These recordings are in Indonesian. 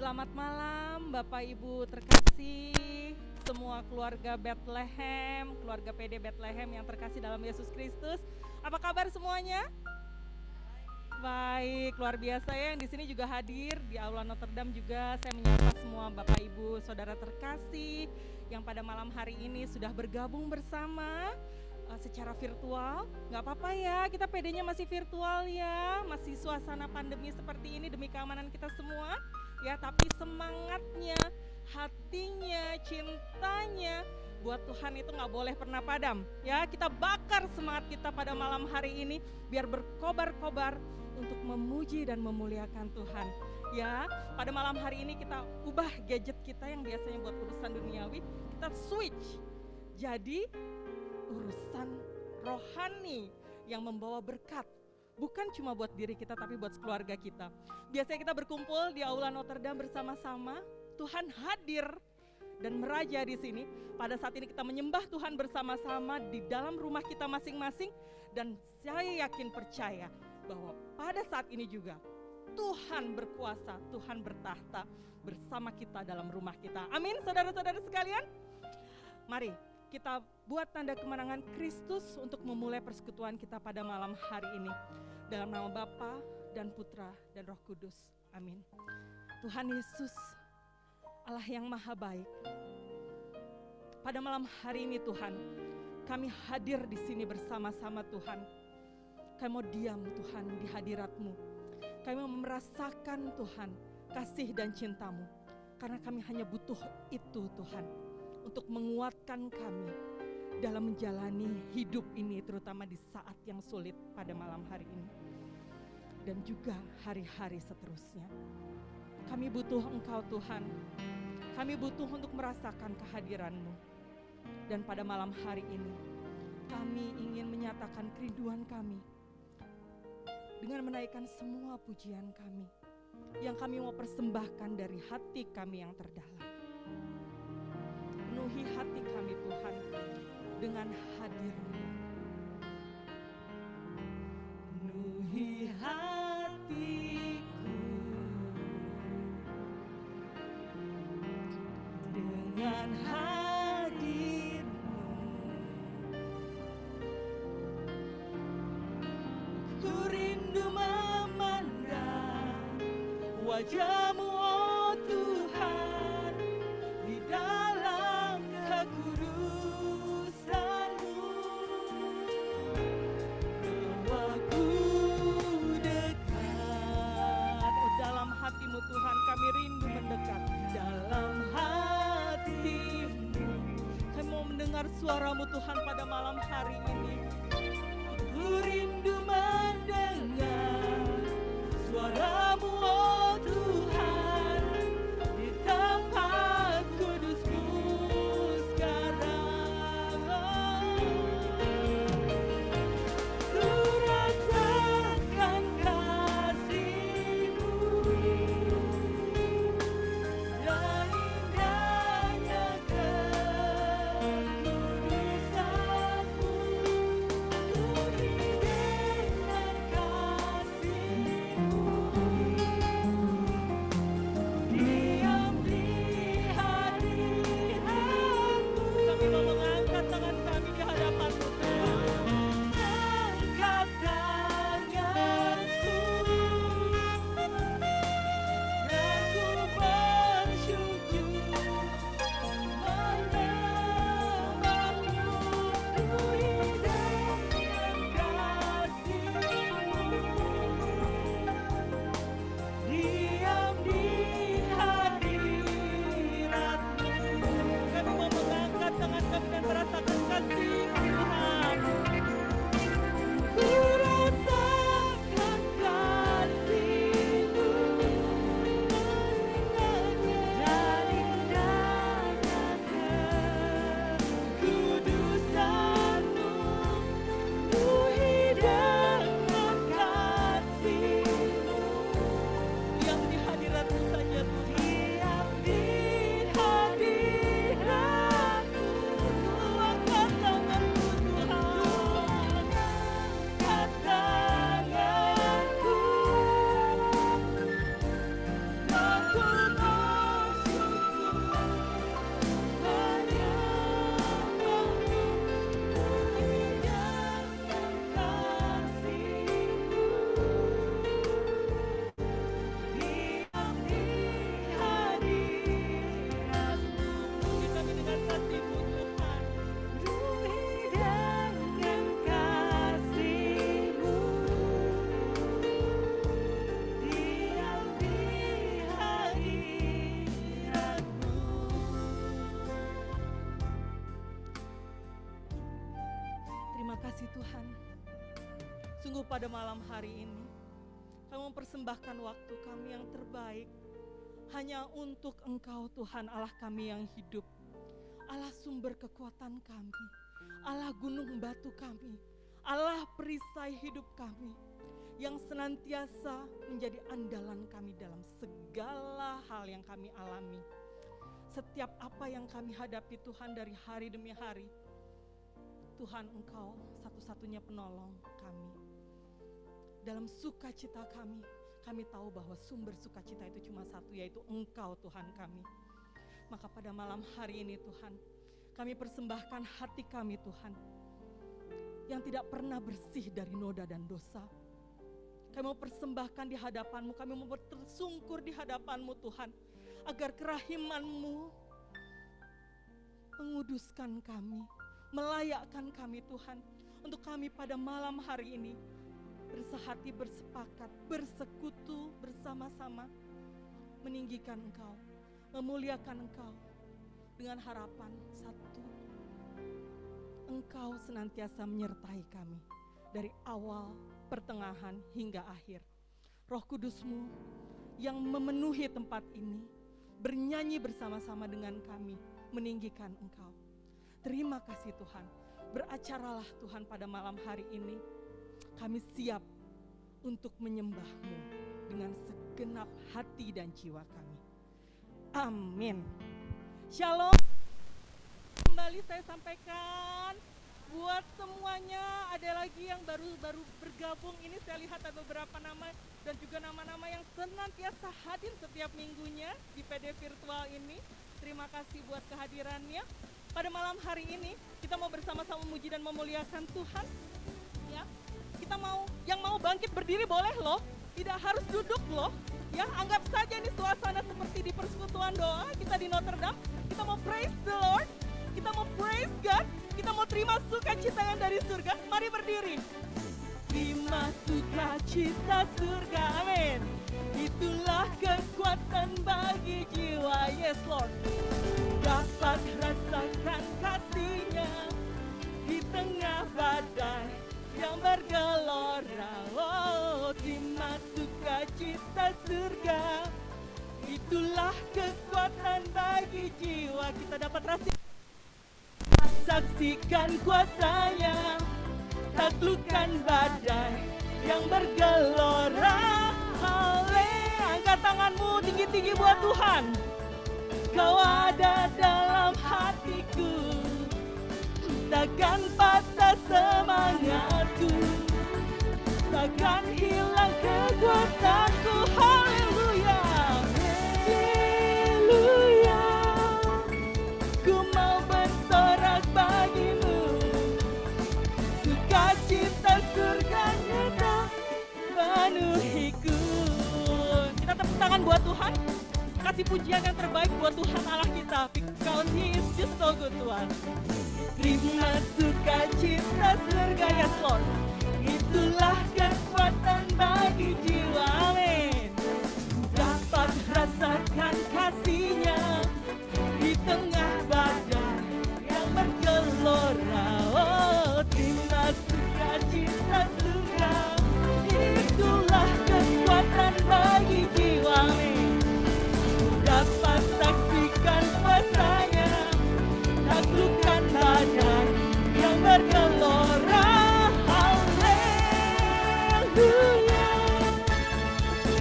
Selamat malam Bapak Ibu terkasih, semua keluarga Bethlehem, keluarga PD Bethlehem yang terkasih dalam Yesus Kristus. Apa kabar semuanya? Baik, luar biasa ya, yang di sini juga hadir di Aula Notre Dame juga. Saya menyapa semua Bapak Ibu Saudara terkasih yang pada malam hari ini sudah bergabung bersama secara virtual. Nggak apa-apa ya, kita PD-nya masih virtual ya, masih suasana pandemi seperti ini demi keamanan kita semua ya, tapi semangatnya, hatinya, cintanya buat Tuhan itu nggak boleh pernah padam ya. Kita bakar semangat kita pada malam hari ini biar berkobar-kobar untuk memuji dan memuliakan Tuhan ya. Pada malam hari ini kita ubah gadget kita yang biasanya buat urusan duniawi, kita switch jadi urusan rohani yang membawa berkat, bukan cuma buat diri kita tapi buat keluarga kita. Biasanya kita berkumpul di Aula Notre Dame bersama-sama, Tuhan hadir dan meraja di sini. Pada saat ini kita menyembah Tuhan bersama-sama di dalam rumah kita masing-masing, dan saya yakin percaya bahwa pada saat ini juga Tuhan berkuasa, Tuhan bertahta bersama kita dalam rumah kita. Amin, saudara-saudara sekalian. Mari kita buat tanda kemenangan Kristus untuk memulai persekutuan kita pada malam hari ini. Dalam nama Bapa dan Putra dan Roh Kudus. Amin. Tuhan Yesus, Allah yang maha baik, pada malam hari ini Tuhan, kami hadir di sini bersama-sama Tuhan. Kami mau diam Tuhan di hadirat-Mu. Kami mau merasakan Tuhan kasih dan cinta-Mu. Karena kami hanya butuh itu Tuhan, untuk menguatkan kami dalam menjalani hidup ini, terutama di saat yang sulit pada malam hari ini. Dan juga hari-hari seterusnya. Kami butuh Engkau Tuhan. Kami butuh untuk merasakan kehadiran-Mu. Dan pada malam hari ini, kami ingin menyatakan kerinduan kami dengan menaikkan semua pujian kami yang kami mau persembahkan dari hati kami yang terdalam. Penuhi hati kami Tuhan dengan hadir-Mu. Penuhi hatiku dengan hadir-Mu. Ku rindu memandang wajah-Mu, oh Tuhan, di dalam kekudusan-Mu. Bawaku dekat, oh dalam hati-Mu Tuhan, kami rindu mendekat. Dalam hati-Mu, kami mau mendengar suara-Mu Tuhan pada malam hari ini. Ku rindu mendengar suara-Mu, oh Tuhan, di tempat kudus-Mu sekarang. Ku rasakan kasih-Mu dan indahnya kekudusan-Mu. Ku rindu dengan kasih-Mu. pada malam hari ini kami mempersembahkan waktu kami yang terbaik hanya untuk Engkau Tuhan Allah kami yang hidup, Allah sumber kekuatan kami, Allah gunung batu kami, Allah perisai hidup kami, yang senantiasa menjadi andalan kami dalam segala hal yang kami alami. Setiap apa yang kami hadapi Tuhan dari hari demi hari, Tuhan Engkau satu-satunya penolong kami. Dalam sukacita kami tahu bahwa sumber sukacita itu cuma satu, yaitu Engkau Tuhan kami. Maka pada malam hari ini Tuhan, kami persembahkan hati kami Tuhan, yang tidak pernah bersih dari noda dan dosa. Kami mau persembahkan di hadapan-Mu, kami mau tersungkur di hadapan-Mu Tuhan, agar kerahiman-Mu menguduskan kami, melayakkan kami Tuhan, untuk kami pada malam hari ini bersehati, bersepakat, bersekutu bersama-sama, meninggikan Engkau, memuliakan Engkau, dengan harapan satu, Engkau senantiasa menyertai kami dari awal, pertengahan, hingga akhir. Roh Kudus-Mu yang memenuhi tempat ini, bernyanyi bersama-sama dengan kami, meninggikan Engkau. Terima kasih Tuhan, beracaralah Tuhan pada malam hari ini. Kami siap untuk menyembah-Mu dengan segenap hati dan jiwa kami. Amin. Shalom. Kembali saya sampaikan buat semuanya, ada lagi yang baru bergabung. Ini saya lihat ada beberapa nama dan juga nama-nama yang senantiasa hadir setiap minggunya di PD virtual ini. Terima kasih buat kehadirannya. Pada malam hari ini kita mau bersama-sama memuji dan memuliakan Tuhan. Ya, kita yang mau bangkit berdiri boleh loh, tidak harus duduk loh. Ya, anggap saja ini suasana seperti di persekutuan doa kita di Notre Dame. Kita mau praise the Lord, kita mau praise God, kita mau terima sukacita yang dari surga. Mari berdiri. Terima sukacita surga, amin. Itulah kekuatan bagi jiwa, yes Lord. Dapat rasakan kasih-Nya di tengah badai yang bergelora. Oh, terima sukacita surga. Itulah kekuatan bagi jiwa. Kita dapat saksikan kuasa-Nya, taklukkan badai yang bergelora. Angkat tanganmu tinggi-tinggi buat Tuhan. Kau ada dalam hatiku, takkan patah semangatku, takkan hilang kekuatanku. Haleluya, haleluya. Ku mau bersorak bagimu, sukacita surganya tak penuhiku. Kita tepuk tangan buat Tuhan, kasih pujian yang terbaik buat Tuhan Allah kita, because He is just so good to us. Terima sukacita surga, yes Lord. Itulah kekuatan bagi jiwa, amin. Dapat rasakan kasih-Nya di tengah badai yang bergelora. Oh, terima sukacita surga. Itulah kekuatan bagi jiwa, amin. Dapat saksikan kuasa-Nya, taklukkan badai yang bergelora. Haleluya,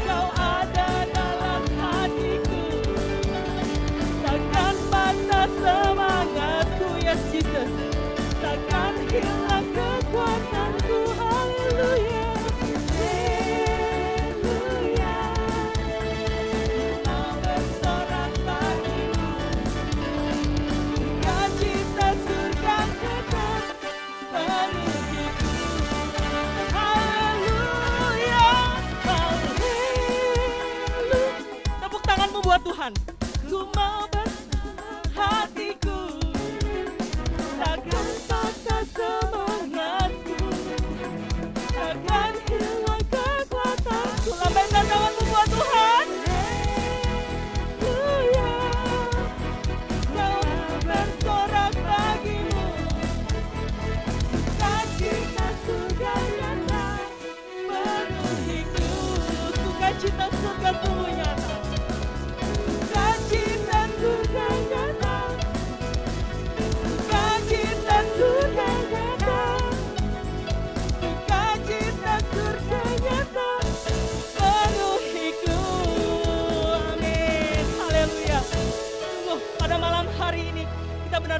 Kau ada dalam hatiku, takkan patah semangatku, yes Jesus, takkan hilang kekuatanku. Haleluya, haleluya. Mau bersorak bagimu, sukacita surga tetap penuhiku. Haleluya, haleluya. Tepuk tanganmu buat Tuhan. Ku mau bersama hatiku, takkan patah semangatku, takkan hilang kekuatanku. Lambaikan tanganmu buat Tuhan. Haleluya, kau bersorak bagimu, sukacita surga nyata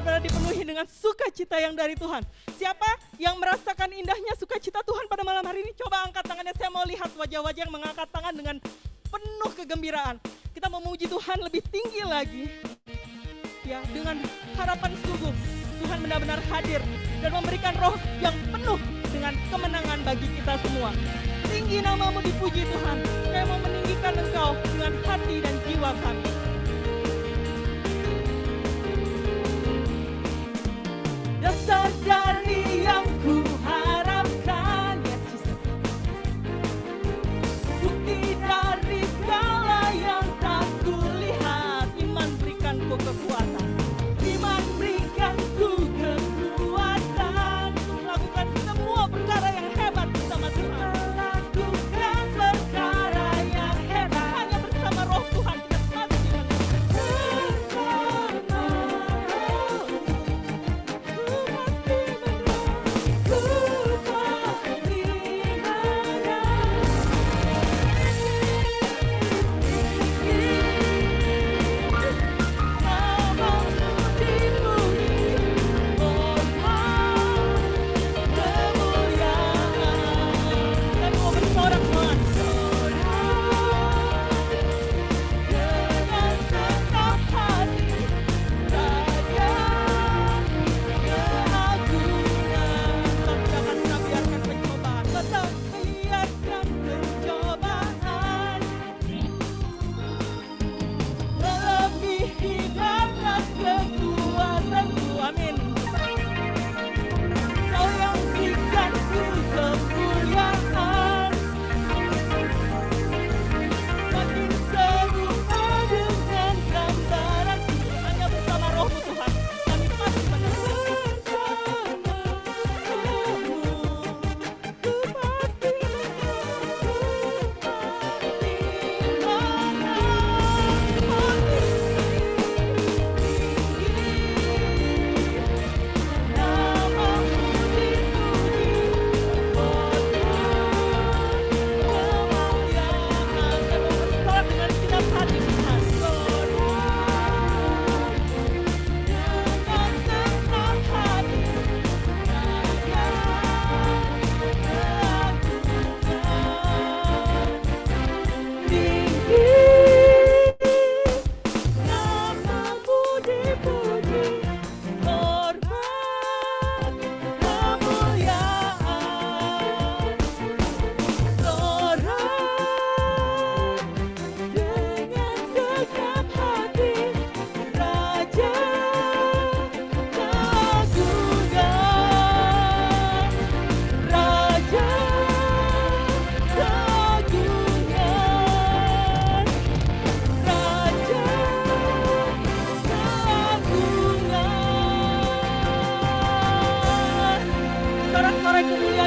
benar-benar dipenuhi dengan sukacita yang dari Tuhan. Siapa yang merasakan indahnya sukacita Tuhan pada malam hari ini? Coba angkat tangannya, saya mau lihat wajah-wajah yang mengangkat tangan dengan penuh kegembiraan. Kita memuji Tuhan lebih tinggi lagi. Ya, dengan harapan sungguh Tuhan benar-benar hadir dan memberikan roh yang penuh dengan kemenangan bagi kita semua. Tinggi namamu dipuji Tuhan. Saya mau meninggikan Engkau dengan hati dan jiwa kami. Dasar dari yang ku harapkan, ya Jesus. Bukti dari segala yang tak kulihat. Iman berikan ku kekuatan. Iman berikan ku kekuatan untuk melakukan semua perkara yang hebat bersama Tuhan. Melakukan perkara yang hebat hanya bersama Roh Tuhan. Kita pasti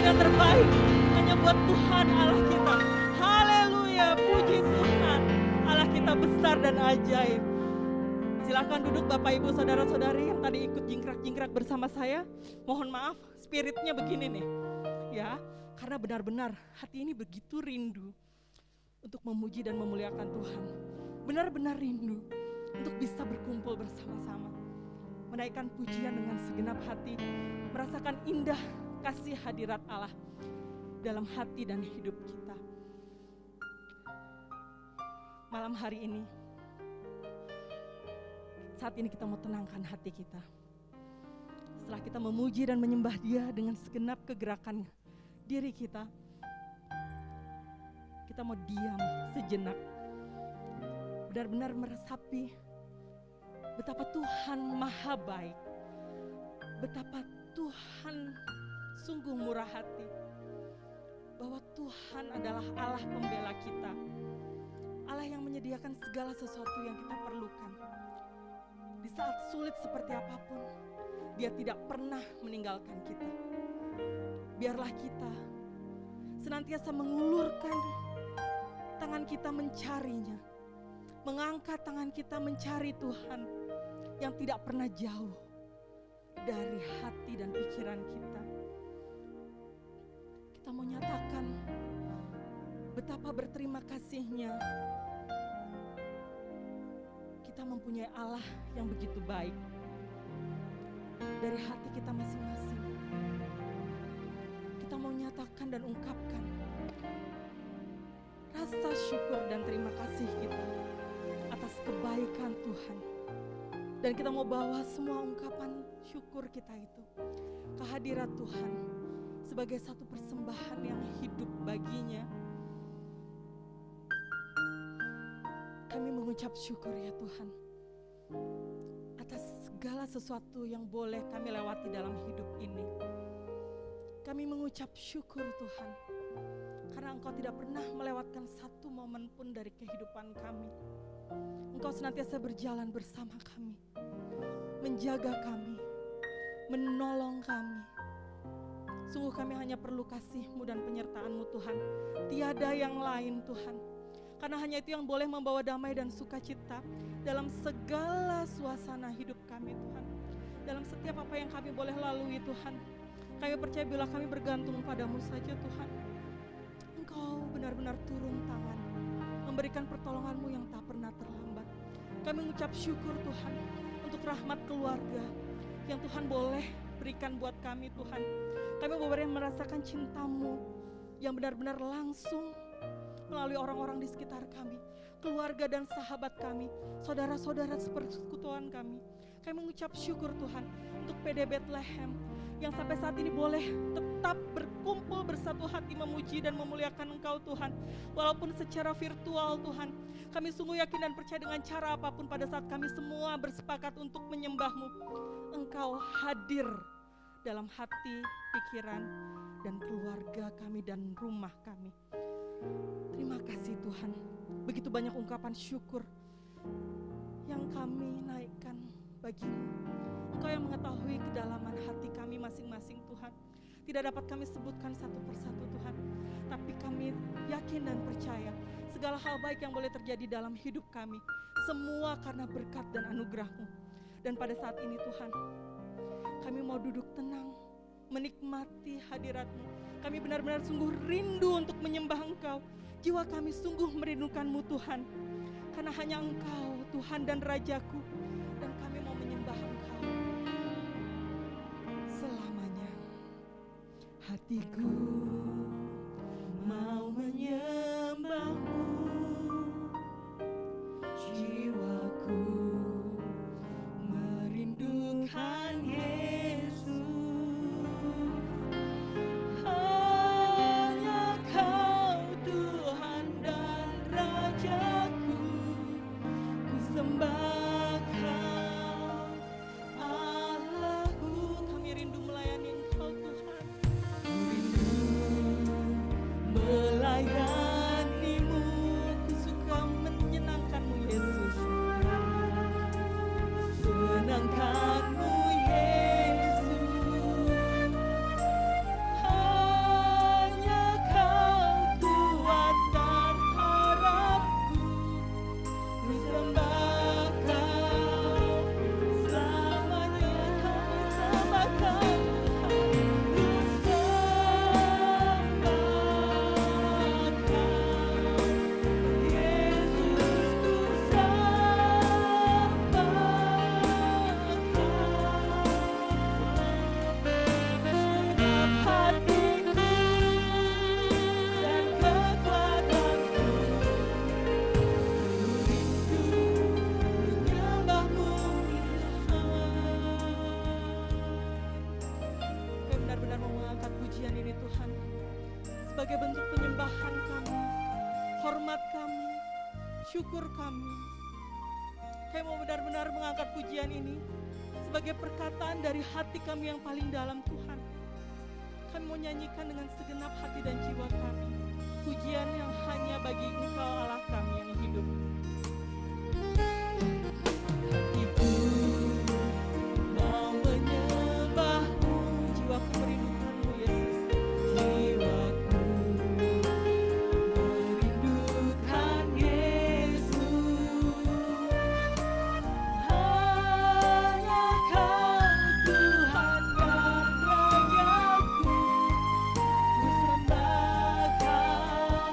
yang terbaik hanya buat Tuhan Allah kita. Haleluya, puji Tuhan. Allah kita besar dan ajaib. Silahkan duduk Bapak Ibu Saudara-saudari yang tadi ikut jingkrak-jingkrak bersama saya. Mohon maaf, spiritnya begini nih. Ya, karena benar-benar hati ini begitu rindu untuk memuji dan memuliakan Tuhan. Benar-benar rindu untuk bisa berkumpul bersama-sama. Menaikkan pujian dengan segenap hati, merasakan indah kasih hadirat Allah dalam hati dan hidup kita. Malam hari ini, saat ini kita mau tenangkan hati kita. Setelah kita memuji dan menyembah Dia dengan segenap kegerakan diri kita, kita mau diam sejenak. Benar-benar meresapi betapa Tuhan maha baik, betapa Tuhan sungguh murah hati, bahwa Tuhan adalah Allah pembela kita, Allah yang menyediakan segala sesuatu yang kita perlukan. Di saat sulit seperti apapun, Dia tidak pernah meninggalkan kita. Biarlah kita senantiasa mengulurkan tangan kita mencarinya, mengangkat tangan kita mencari Tuhan yang tidak pernah jauh dari hati dan pikiran kita. Kita mau nyatakan betapa berterima kasihnya kita mempunyai Allah yang begitu baik. dari hati kita masing-masing. Kita mau nyatakan dan ungkapkan rasa syukur dan terima kasih kita atas kebaikan Tuhan. Dan kita mau bawa semua ungkapan syukur kita itu ke hadirat Tuhan sebagai satu persembahan yang hidup baginya. Kami mengucap syukur ya Tuhan atas segala sesuatu yang boleh kami lewati dalam hidup ini. Kami mengucap syukur Tuhan karena Engkau tidak pernah melewatkan satu momen pun dari kehidupan kami. Engkau senantiasa berjalan bersama kami, menjaga kami, menolong kami. Sungguh kami hanya perlu kasih-Mu dan penyertaan-Mu Tuhan. Tiada yang lain Tuhan. Karena hanya itu yang boleh membawa damai dan sukacita dalam segala suasana hidup kami Tuhan. Dalam setiap apa yang kami boleh lalui Tuhan. Kami percaya bila kami bergantung padamu saja Tuhan, Engkau benar-benar turun tangan, memberikan pertolongan-Mu yang tak pernah terlambat. Kami mengucap syukur Tuhan untuk rahmat keluarga yang Tuhan boleh berikan buat kami Tuhan. Kami boleh merasakan cinta-Mu yang benar-benar langsung melalui orang-orang di sekitar kami, keluarga dan sahabat kami, saudara-saudara sepersekutuan kami. Kami mengucap syukur Tuhan untuk PD Bethlehem yang sampai saat ini boleh tetap berkumpul bersatu hati memuji dan memuliakan Engkau Tuhan. Walaupun secara virtual Tuhan, kami sungguh yakin dan percaya dengan cara apapun pada saat kami semua bersepakat untuk menyembah-Mu, Engkau hadir dalam hati, pikiran, dan keluarga kami dan rumah kami. Terima kasih Tuhan, begitu banyak ungkapan syukur yang kami naikkan bagi-Mu. Engkau yang mengetahui kedalaman hati kami masing-masing Tuhan. Tidak dapat kami sebutkan satu persatu Tuhan, tapi kami yakin dan percaya segala hal baik yang boleh terjadi dalam hidup kami, semua karena berkat dan anugerah-Mu. Dan pada saat ini Tuhan, kami mau duduk tenang, menikmati hadirat-Mu. Kami benar-benar sungguh rindu untuk menyembah Engkau. Jiwa kami sungguh merindukan-Mu Tuhan, karena hanya Engkau Tuhan dan Rajaku, dan kami mau menyembah Engkau selamanya. Hatiku mau menyembah-Mu, jiwaku merindukan Yesus. Hanya Kau Tuhan dan Rajaku, ku sembah Kau Allahku. Kami rindu melayani Engkau Tuhan, ku rindu melayani-Mu, ku suka menyenangkan-Mu Yesus, senangkan-Mu Yesus. Hanya Kau Tuhan dan harapku, ku sembah Kau selamanya. Kami sembah Kau Tuhan, ku sembah Kau Yesus, ku sembah Kau segenap hatiku dan kekuatanku. Ku rindu menyembah-Mu bersama. Kami benar-benar mau mengangkat pujian ini Tuhan sebagai bentuk penyembahan kami, hormat kami, syukur kami. Kami mau benar-benar mengangkat pujian ini sebagai perkataan dari hati kami yang paling dalam Tuhan. Kami mau nyanyikan dengan segenap hati dan jiwa kami pujian yang hanya bagi Engkau Allah kami yang hidup. Hatiku mau menyembah-Mu, jiwaku merindukan-Mu Yesus. Jiwaku merindukan Yesus. Hanya Kau Tuhan dan Rajaku, ku sembah Kau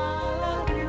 Allahku.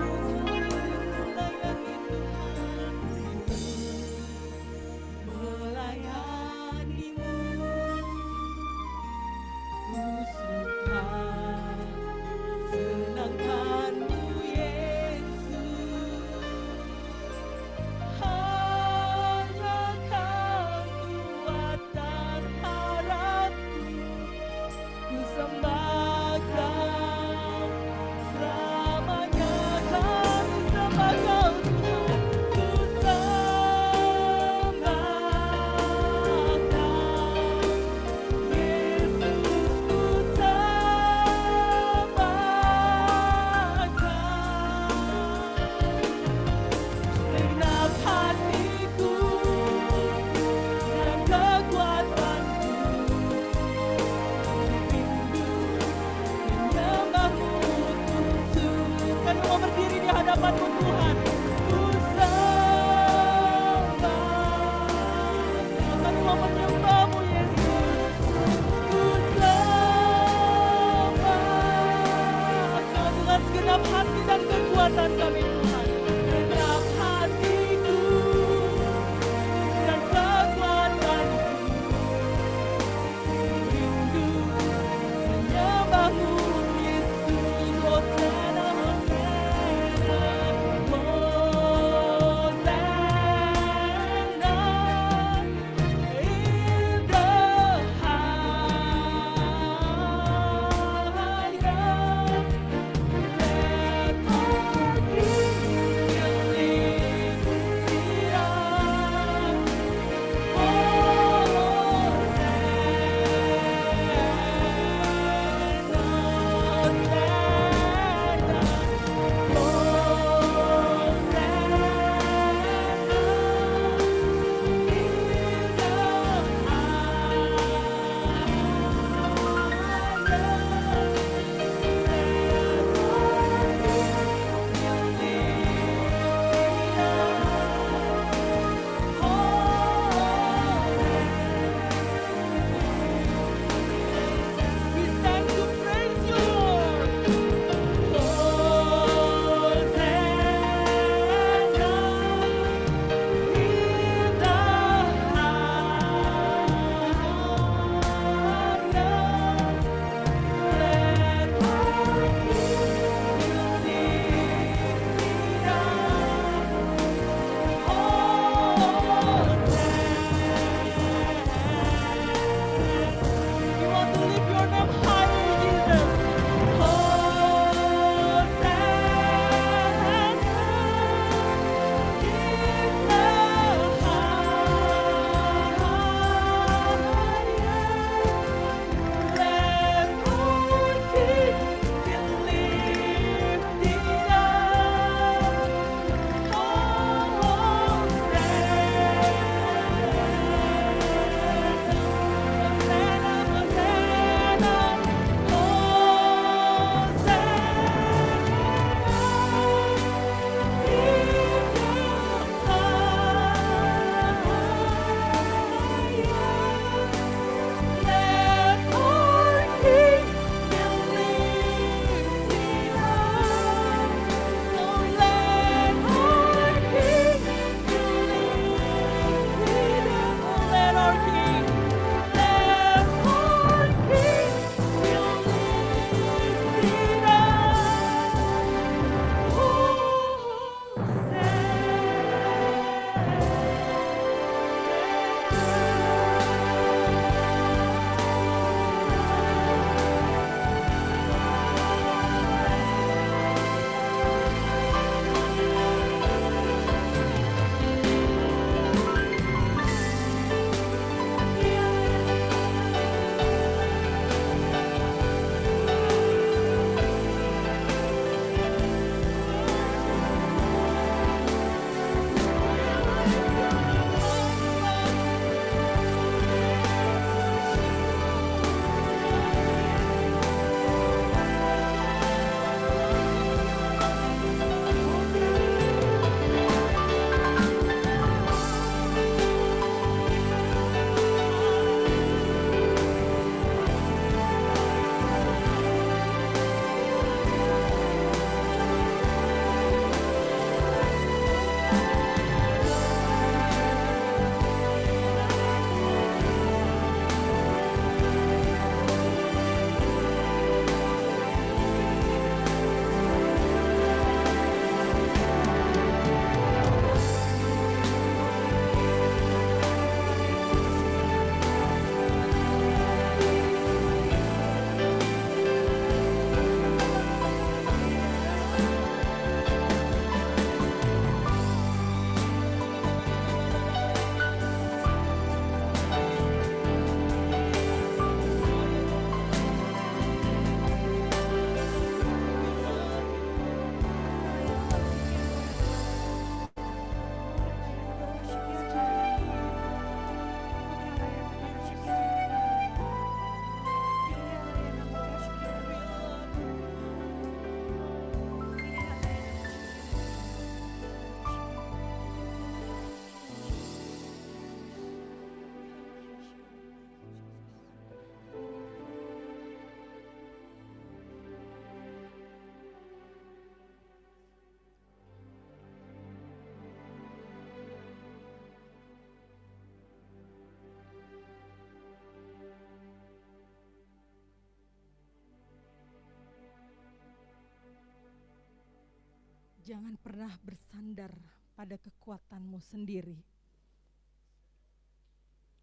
Jangan pernah bersandar pada kekuatanmu sendiri.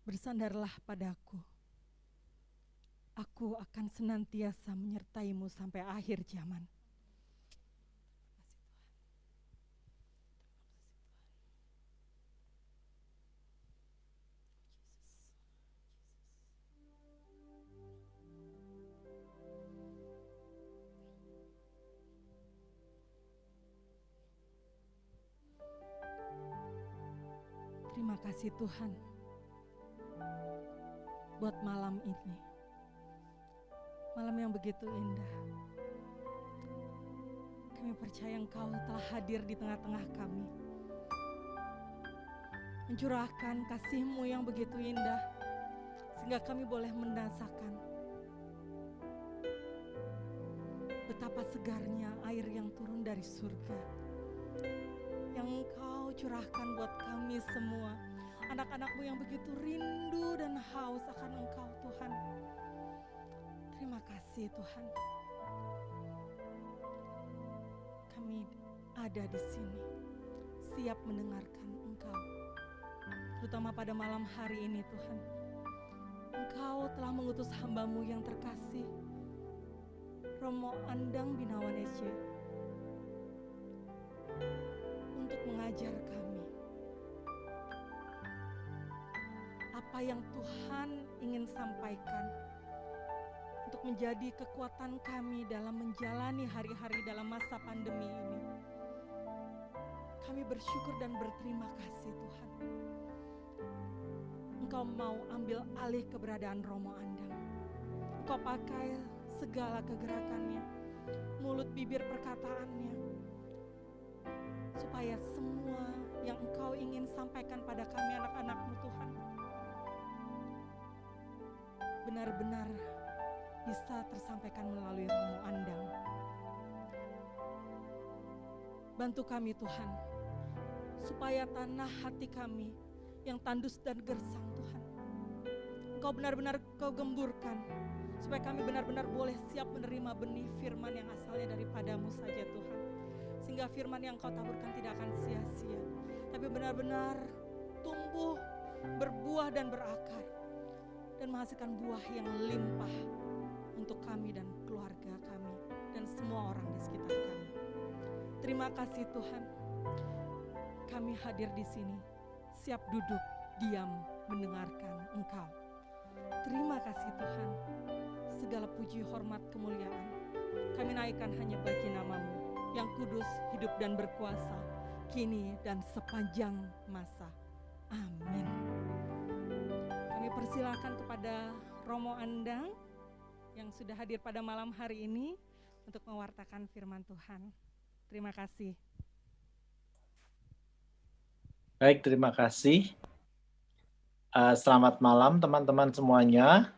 Bersandarlah padaku. Aku akan senantiasa menyertaimu sampai akhir zaman. Terima kasih Tuhan buat malam ini. Malam yang begitu indah. Kami percaya Engkau telah hadir di tengah-tengah kami. Mencurahkan kasih-Mu yang begitu indah, sehingga kami boleh merasakan betapa segarnya air yang turun dari surga, yang Engkau curahkan buat kami semua, anak-anak-Mu yang begitu rindu dan haus akan Engkau Tuhan. Terima kasih Tuhan. Kami ada di sini, siap mendengarkan Engkau, terutama pada malam hari ini Tuhan. Engkau telah mengutus hamba-Mu yang terkasih, Romo Andang Binawan SC, untuk mengajar kami apa yang Tuhan ingin sampaikan, untuk menjadi kekuatan kami dalam menjalani hari-hari dalam masa pandemi ini. Kami bersyukur dan berterima kasih Tuhan. Engkau mau ambil alih keberadaan Romo Andang. Engkau pakai segala kegerakannya, mulut bibir perkataannya, supaya semua yang Engkau ingin sampaikan pada kami anak-anak-Mu Tuhan benar-benar bisa tersampaikan melalui Romo Andang. Bantu kami Tuhan, supaya tanah hati kami yang tandus dan gersang Tuhan, Engkau benar-benar Kau gemburkan, supaya kami benar-benar boleh siap menerima benih firman yang asalnya daripada-Mu saja Tuhan. Sehingga firman yang Kau taburkan tidak akan sia-sia, tapi benar-benar tumbuh, berbuah dan berakar, dan menghasilkan buah yang limpah untuk kami dan keluarga kami dan semua orang di sekitar kami. Terima kasih Tuhan. Kami hadir di sini, siap duduk, diam, mendengarkan Engkau. Terima kasih Tuhan. Segala puji, hormat, kemuliaan kami naikkan hanya bagi nama-Mu yang kudus, hidup dan berkuasa, kini dan sepanjang masa. Amin. Kami persilakan kepada Romo Andang yang sudah hadir pada malam hari ini untuk mewartakan firman Tuhan. Terima kasih. Baik, terima kasih. Selamat malam teman-teman semuanya.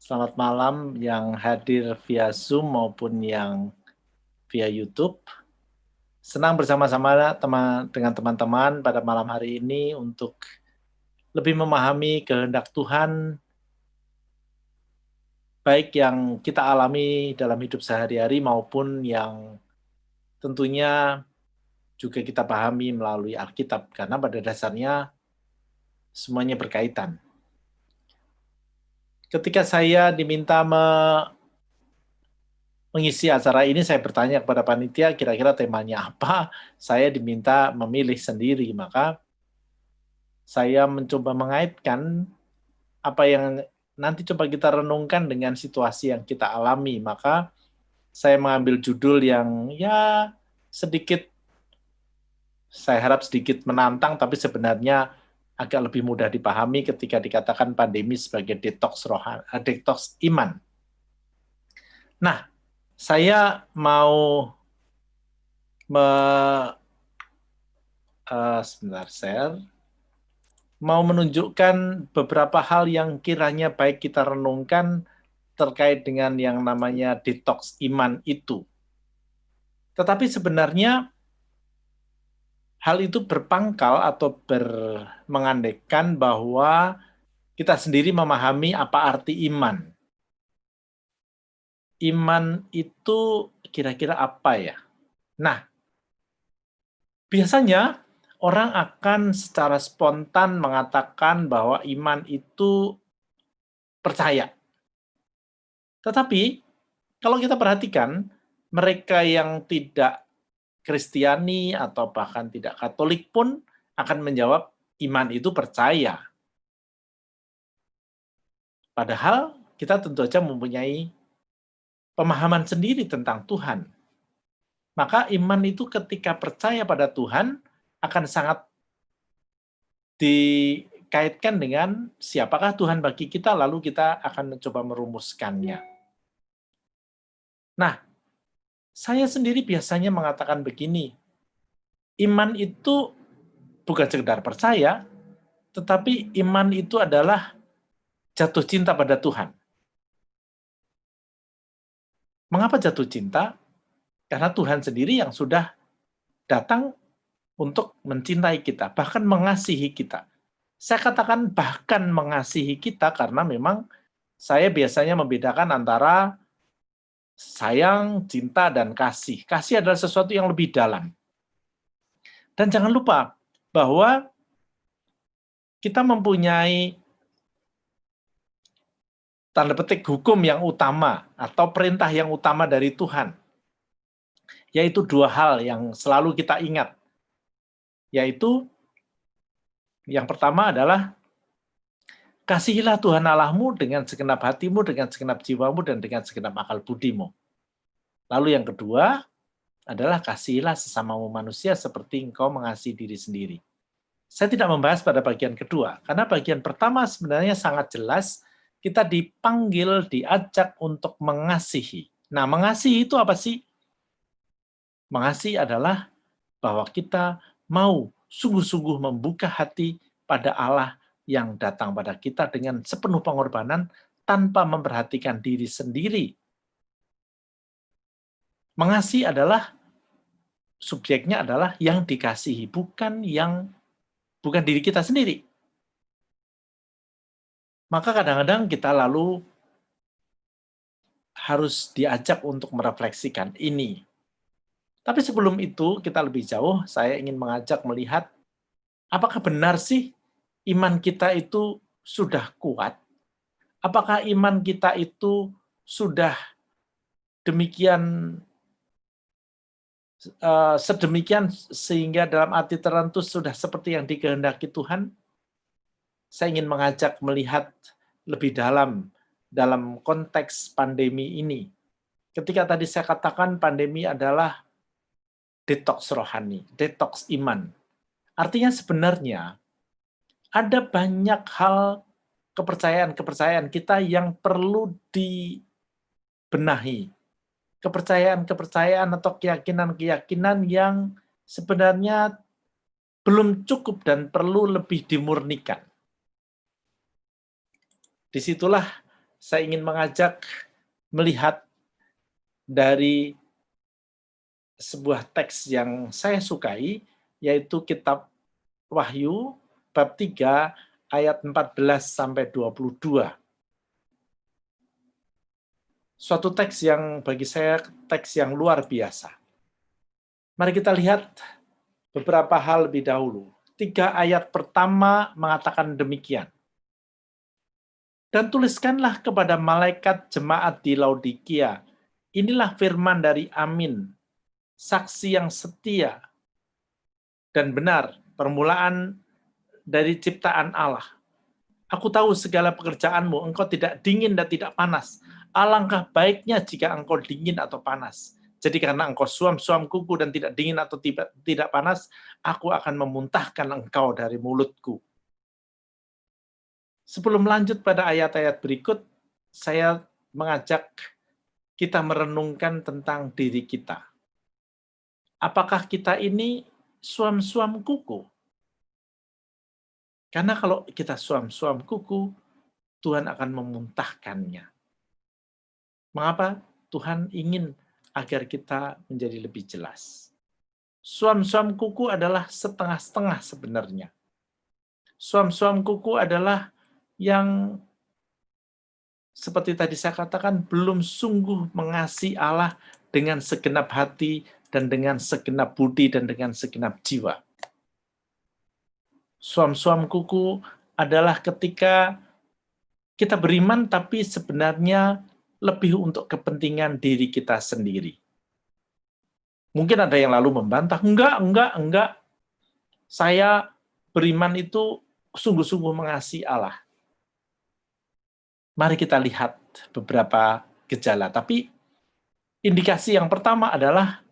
Selamat malam yang hadir via Zoom maupun yang via YouTube. Senang bersama-sama dengan teman-teman pada malam hari ini untuk lebih memahami kehendak Tuhan, baik yang kita alami dalam hidup sehari-hari maupun yang tentunya juga kita pahami melalui Alkitab, karena pada dasarnya semuanya berkaitan. Ketika saya diminta mengisi acara ini, saya bertanya kepada panitia kira-kira temanya apa, saya diminta memilih sendiri, maka saya mencoba mengaitkan apa yang nanti coba kita renungkan dengan situasi yang kita alami. Maka saya mengambil judul yang ya sedikit, saya harap sedikit menantang, tapi sebenarnya agak lebih mudah dipahami ketika dikatakan pandemi sebagai detox iman. Nah, saya mau mau menunjukkan beberapa hal yang kiranya baik kita renungkan terkait dengan yang namanya detox iman itu. Tetapi sebenarnya hal itu berpangkal atau mengandaikan bahwa kita sendiri memahami apa arti iman. Iman itu kira-kira apa ya? Nah, Biasanya orang akan secara spontan mengatakan bahwa iman itu percaya. Tetapi kalau kita perhatikan, mereka yang tidak Kristiani atau bahkan tidak Katolik pun akan menjawab iman itu percaya. Padahal kita tentu saja mempunyai pemahaman sendiri tentang Tuhan. Maka iman itu ketika percaya pada Tuhan akan sangat dikaitkan dengan siapakah Tuhan bagi kita, lalu kita akan mencoba merumuskannya. Nah, saya sendiri biasanya mengatakan begini, iman itu bukan sekedar percaya, tetapi iman itu adalah jatuh cinta pada Tuhan. Mengapa jatuh cinta? Karena Tuhan sendiri yang sudah datang untuk mencintai kita, bahkan mengasihi kita. Saya katakan bahkan mengasihi kita karena memang saya biasanya membedakan antara sayang, cinta, dan kasih. Kasih adalah sesuatu yang lebih dalam. Dan jangan lupa bahwa kita mempunyai tanda petik hukum yang utama atau perintah yang utama dari Tuhan. Yaitu dua hal yang selalu kita ingat. Yaitu yang pertama adalah kasihilah Tuhan Allahmu dengan segenap hatimu, dengan segenap jiwamu, dan dengan segenap akal budimu. Lalu yang kedua adalah kasihilah sesamamu manusia seperti engkau mengasihi diri sendiri. Saya tidak membahas pada bagian kedua, karena bagian pertama sebenarnya sangat jelas, kita dipanggil, diajak untuk mengasihi. Nah, mengasihi itu apa sih? Mengasihi adalah bahwa kita mau sungguh-sungguh membuka hati pada Allah yang datang pada kita dengan sepenuh pengorbanan tanpa memperhatikan diri sendiri. Mengasihi adalah subjeknya adalah yang dikasihi, bukan diri kita sendiri. Maka kadang-kadang kita lalu harus diajak untuk merefleksikan ini. Tapi sebelum itu kita lebih jauh, saya ingin mengajak melihat apakah benar sih iman kita itu sudah kuat? Apakah iman kita itu sudah demikian sedemikian sehingga dalam arti tertentu sudah seperti yang dikehendaki Tuhan? Saya ingin mengajak melihat lebih dalam konteks pandemi ini. Ketika tadi saya katakan pandemi adalah detoks rohani, detoks iman. Artinya sebenarnya ada banyak hal kepercayaan-kepercayaan kita yang perlu dibenahi. Kepercayaan-kepercayaan atau keyakinan-keyakinan yang sebenarnya belum cukup dan perlu lebih dimurnikan. Disitulah saya ingin mengajak melihat dari sebuah teks yang saya sukai, yaitu kitab Wahyu, bab 3, ayat 14-22. Suatu teks yang bagi saya teks yang luar biasa. Mari kita lihat beberapa hal lebih dahulu. 3 ayat pertama mengatakan demikian. Dan tuliskanlah kepada malaikat jemaat di Laodikia, inilah firman dari Amin, saksi yang setia dan benar, permulaan dari ciptaan Allah. Aku tahu segala pekerjaanmu, engkau tidak dingin dan tidak panas. Alangkah baiknya jika engkau dingin atau panas. Jadi karena engkau suam-suam kuku dan tidak dingin atau tidak panas, aku akan memuntahkan engkau dari mulutku. Sebelum lanjut pada ayat-ayat berikut, saya mengajak kita merenungkan tentang diri kita. Apakah kita ini suam-suam kuku? Karena kalau kita suam-suam kuku, Tuhan akan memuntahkannya. Mengapa? Tuhan ingin agar kita menjadi lebih jelas. Suam-suam kuku adalah setengah-setengah sebenarnya. Suam-suam kuku adalah yang seperti tadi saya katakan belum sungguh mengasihi Allah dengan segenap hati dan dengan segenap budi dan dengan segenap jiwa. Suam-suam kuku adalah ketika kita beriman tapi sebenarnya lebih untuk kepentingan diri kita sendiri. Mungkin ada yang lalu membantah, enggak. Saya beriman itu sungguh-sungguh mengasihi Allah. Mari kita lihat beberapa gejala. Tapi indikasi yang pertama adalah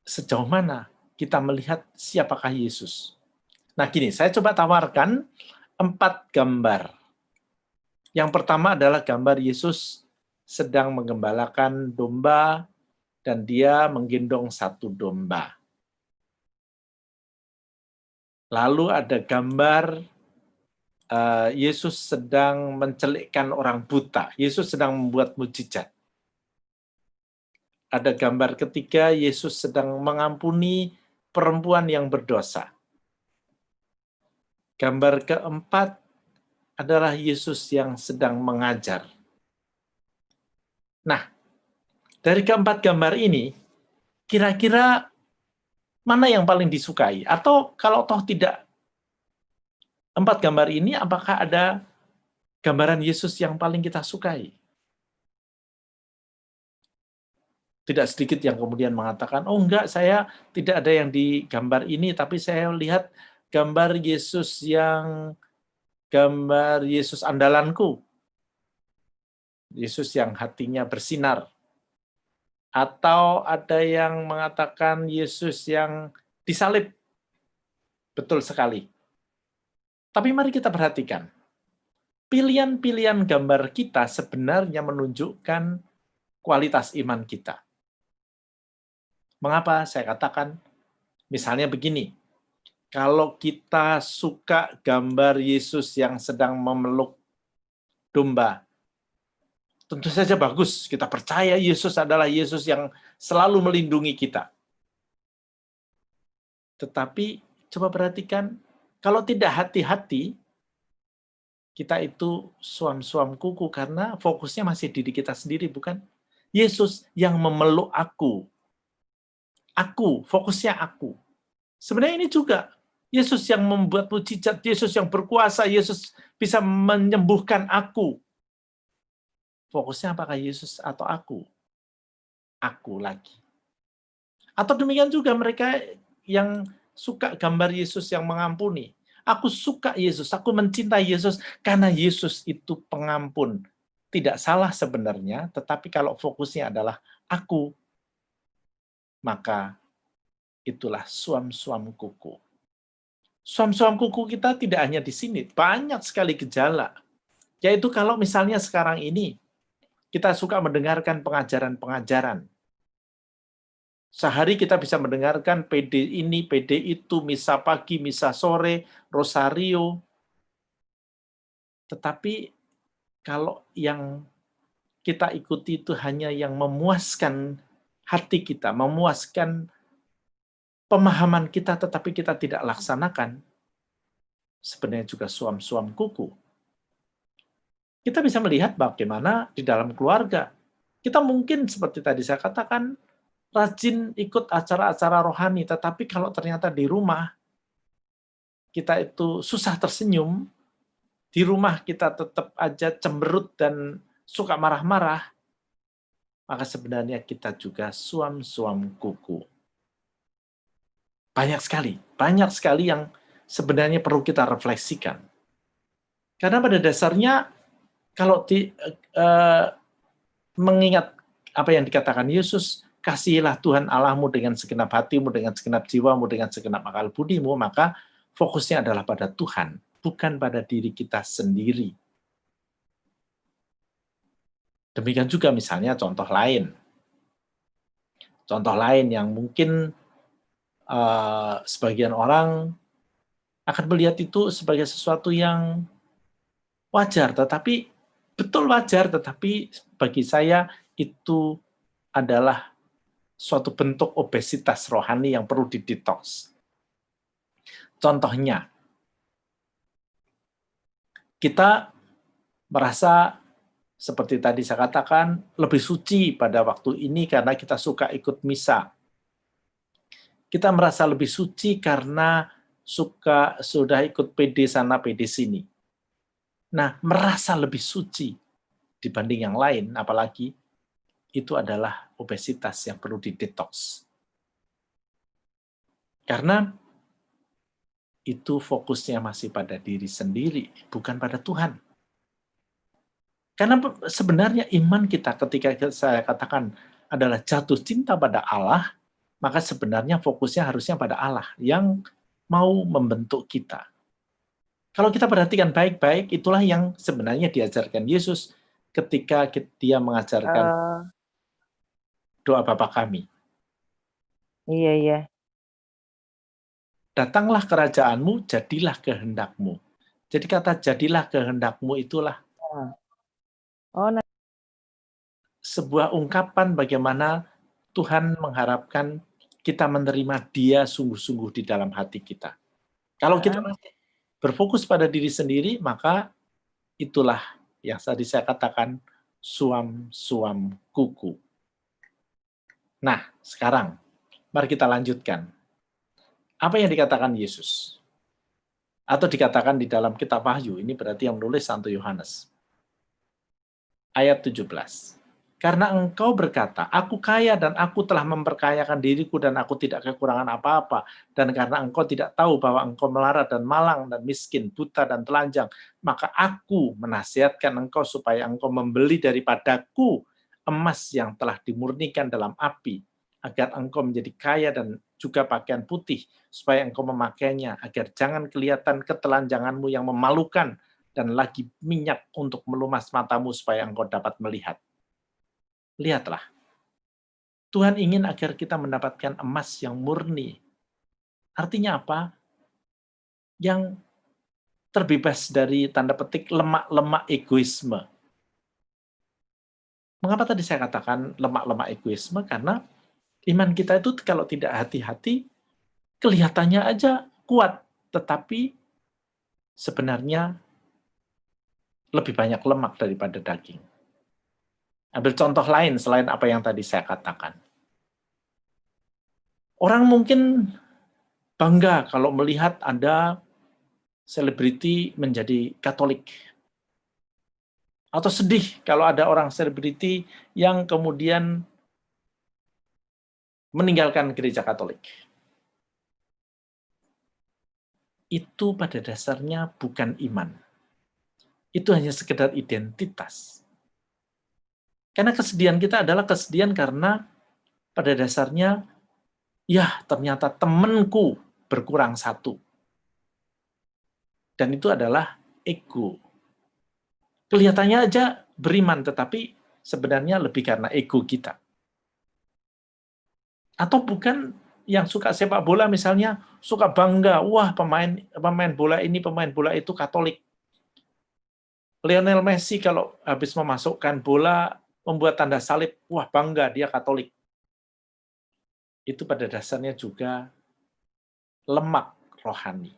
sejauh mana kita melihat siapakah Yesus. Nah gini, saya coba tawarkan 4 gambar. Yang pertama adalah gambar Yesus sedang menggembalakan domba dan dia menggendong 1 domba. Lalu ada gambar Yesus sedang mencelikkan orang buta. Yesus sedang membuat mujizat. Ada gambar ketiga, Yesus sedang mengampuni perempuan yang berdosa. Gambar keempat adalah Yesus yang sedang mengajar. Nah, dari keempat gambar ini, kira-kira mana yang paling disukai? Atau kalau toh tidak 4 gambar ini, apakah ada gambaran Yesus yang paling kita sukai? Tidak sedikit yang kemudian mengatakan, oh enggak, saya tidak ada yang di gambar ini, tapi saya lihat gambar Yesus andalanku. Yesus yang hatinya bersinar. Atau ada yang mengatakan Yesus yang disalib. Betul sekali. Tapi mari kita perhatikan. Pilihan-pilihan gambar kita sebenarnya menunjukkan kualitas iman kita. Mengapa saya katakan? Misalnya begini, kalau kita suka gambar Yesus yang sedang memeluk domba, tentu saja bagus. Kita percaya Yesus adalah Yesus yang selalu melindungi kita. Tetapi coba perhatikan, kalau tidak hati-hati, kita itu suam-suam kuku karena fokusnya masih diri kita sendiri, bukan? Yesus yang memeluk aku. Aku, fokusnya aku. Sebenarnya ini juga Yesus yang membuat mujizat, Yesus yang berkuasa, Yesus bisa menyembuhkan aku. Fokusnya apakah Yesus atau aku? Aku lagi. Atau demikian juga mereka yang suka gambar Yesus yang mengampuni. Aku suka Yesus, aku mencintai Yesus karena Yesus itu pengampun. Tidak salah sebenarnya, tetapi kalau fokusnya adalah aku, maka itulah suam-suam kuku. Suam-suam kuku kita tidak hanya di sini, banyak sekali gejala. Yaitu kalau misalnya sekarang ini kita suka mendengarkan pengajaran-pengajaran. Sehari kita bisa mendengarkan PD ini, PD itu, misa pagi, misa sore, rosario. Tetapi kalau yang kita ikuti itu hanya yang memuaskan hati kita, memuaskan pemahaman kita, tetapi kita tidak laksanakan, sebenarnya juga suam-suam kuku. Kita bisa melihat bagaimana di dalam keluarga. Kita mungkin seperti tadi saya katakan, rajin ikut acara-acara rohani, tetapi kalau ternyata di rumah kita itu susah tersenyum, di rumah kita tetap aja cemberut dan suka marah-marah, maka sebenarnya kita juga suam-suam kuku. Banyak sekali yang sebenarnya perlu kita refleksikan. Karena pada dasarnya, kalau mengingat apa yang dikatakan Yesus, kasihilah Tuhan Allahmu dengan segenap hatimu, dengan segenap jiwamu, dengan segenap akal budimu, maka fokusnya adalah pada Tuhan, bukan pada diri kita sendiri. Demikian juga misalnya contoh lain. Contoh lain yang mungkin sebagian orang akan melihat itu sebagai sesuatu yang wajar, tetapi betul wajar, tetapi bagi saya itu adalah suatu bentuk obesitas rohani yang perlu didetoks. Contohnya, kita merasa Seperti tadi saya katakan, lebih suci pada waktu ini karena kita suka ikut misa. Kita merasa lebih suci karena sudah ikut PD sana, PD sini. Nah, merasa lebih suci dibanding yang lain, apalagi itu adalah obesitas yang perlu didetoks. Karena itu fokusnya masih pada diri sendiri, bukan pada Tuhan. Karena sebenarnya iman kita ketika saya katakan adalah jatuh cinta pada Allah, maka sebenarnya fokusnya harusnya pada Allah yang mau membentuk kita. Kalau kita perhatikan baik-baik, itulah yang sebenarnya diajarkan Yesus ketika dia mengajarkan doa Bapa kami. Iya, iya. Datanglah kerajaanmu, jadilah kehendakmu. Jadi kata jadilah kehendakmu itulah Oh, nah, sebuah ungkapan bagaimana Tuhan mengharapkan kita menerima Dia sungguh-sungguh di dalam hati kita. Kalau kita masih berfokus pada diri sendiri, maka itulah yang tadi saya katakan, suam-suam kuku. Nah, sekarang mari kita lanjutkan. Apa yang dikatakan Yesus? Atau dikatakan di dalam kitab Wahyu, ini berarti yang menulis Santo Yohanes. Ayat 17. Karena engkau berkata, aku kaya dan aku telah memperkayakan diriku dan aku tidak kekurangan apa-apa. Dan karena engkau tidak tahu bahwa engkau melarat dan malang dan miskin, buta dan telanjang, maka aku menasihatkan engkau supaya engkau membeli daripadaku emas yang telah dimurnikan dalam api, agar engkau menjadi kaya dan juga pakaian putih, supaya engkau memakainya, agar jangan kelihatan ketelanjanganmu yang memalukan, dan lagi minyak untuk melumas matamu supaya engkau dapat melihat. Lihatlah, Tuhan ingin agar kita mendapatkan emas yang murni. Artinya apa? Yang terbebas dari tanda petik lemak-lemak egoisme. Mengapa tadi saya katakan lemak-lemak egoisme? Karena iman kita itu kalau tidak hati-hati, kelihatannya aja kuat, tetapi sebenarnya lebih banyak lemak daripada daging. Ambil contoh lain selain apa yang tadi saya katakan. Orang mungkin bangga kalau melihat ada selebriti menjadi Katolik. Atau sedih kalau ada orang selebriti yang kemudian meninggalkan gereja Katolik. Itu pada dasarnya bukan iman. Itu hanya sekedar identitas. Karena kesedihan kita adalah kesedihan karena pada dasarnya, ya ternyata temanku berkurang satu. Dan itu adalah ego. Kelihatannya aja beriman, tetapi sebenarnya lebih karena ego kita. Atau bukan yang suka sepak bola misalnya, suka bangga, wah pemain bola ini, pemain bola itu Katolik. Lionel Messi kalau habis memasukkan bola, membuat tanda salib, wah bangga dia Katolik. Itu pada dasarnya juga lemak rohani.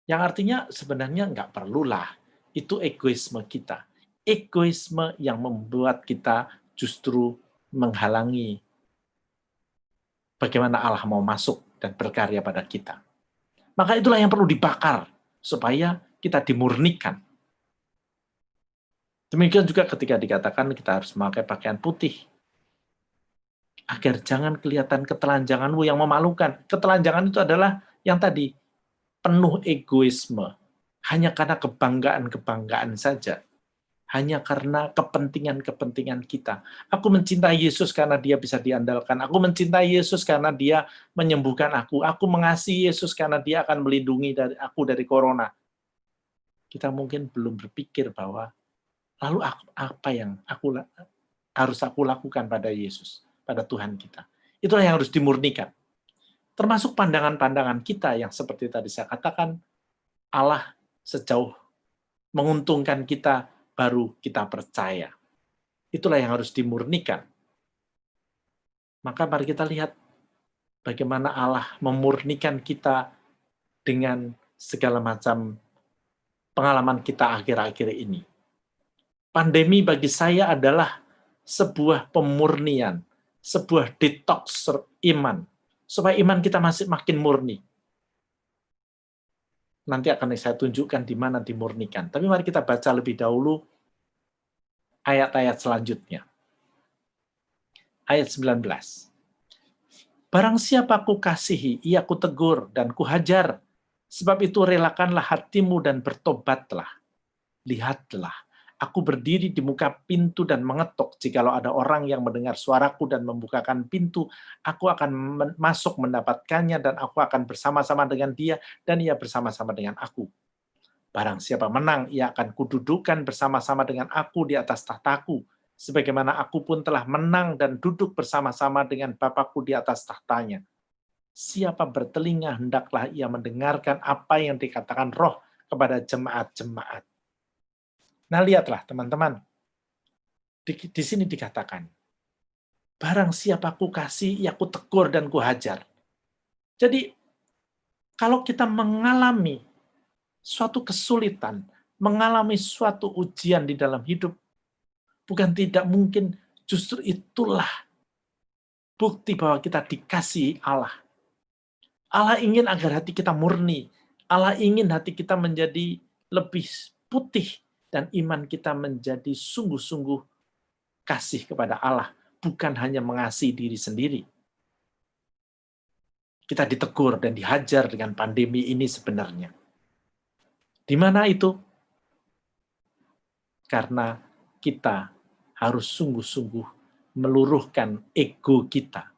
Yang artinya sebenarnya nggak perlulah, itu egoisme kita. Egoisme yang membuat kita justru menghalangi bagaimana Allah mau masuk dan berkarya pada kita. Maka itulah yang perlu dibakar, supaya kita dimurnikan. Demikian juga ketika dikatakan kita harus memakai pakaian putih, agar jangan kelihatan ketelanjanganmu yang memalukan. Ketelanjangan itu adalah yang tadi, penuh egoisme. Hanya karena kebanggaan-kebanggaan saja. Hanya karena kepentingan-kepentingan kita. Aku mencintai Yesus karena dia bisa diandalkan. Aku mencintai Yesus karena dia menyembuhkan aku. Aku mengasihi Yesus karena dia akan melindungi aku dari corona. Kita mungkin belum berpikir bahwa, lalu apa yang harus aku lakukan pada Yesus, pada Tuhan kita. Itulah yang harus dimurnikan. Termasuk pandangan-pandangan kita yang seperti tadi saya katakan, Allah sejauh menguntungkan kita, baru kita percaya. Itulah yang harus dimurnikan. Maka mari kita lihat bagaimana Allah memurnikan kita dengan segala macam pengalaman kita akhir-akhir ini. Pandemi bagi saya adalah sebuah pemurnian, sebuah detox iman, supaya iman kita masih makin murni. Nanti akan saya tunjukkan di mana dimurnikan. Tapi mari kita baca lebih dahulu ayat-ayat selanjutnya. Ayat 19. Barang siapa ku kasihi, ia ku tegur dan ku hajar. Sebab itu relakanlah hatimu dan bertobatlah. Lihatlah, aku berdiri di muka pintu dan mengetuk. Jikalau ada orang yang mendengar suaraku dan membukakan pintu, aku akan masuk mendapatkannya dan aku akan bersama-sama dengan dia dan ia bersama-sama dengan aku. Barang siapa menang, ia akan kududukan bersama-sama dengan aku di atas tahtaku, sebagaimana aku pun telah menang dan duduk bersama-sama dengan Bapakku di atas tahtanya. Siapa bertelinga, hendaklah ia mendengarkan apa yang dikatakan Roh kepada jemaat-jemaat. Nah, lihatlah teman-teman, di sini dikatakan, barang siapa ku kasih, ia ku tegur dan ku hajar. Jadi, kalau kita mengalami suatu kesulitan, mengalami suatu ujian di dalam hidup, bukan tidak mungkin justru itulah bukti bahwa kita dikasihi Allah. Allah ingin agar hati kita murni. Allah ingin hati kita menjadi lebih putih dan iman kita menjadi sungguh-sungguh kasih kepada Allah, bukan hanya mengasihi diri sendiri. Kita ditegur dan dihajar dengan pandemi ini sebenarnya. Di mana itu? Karena kita harus sungguh-sungguh meluruhkan ego kita.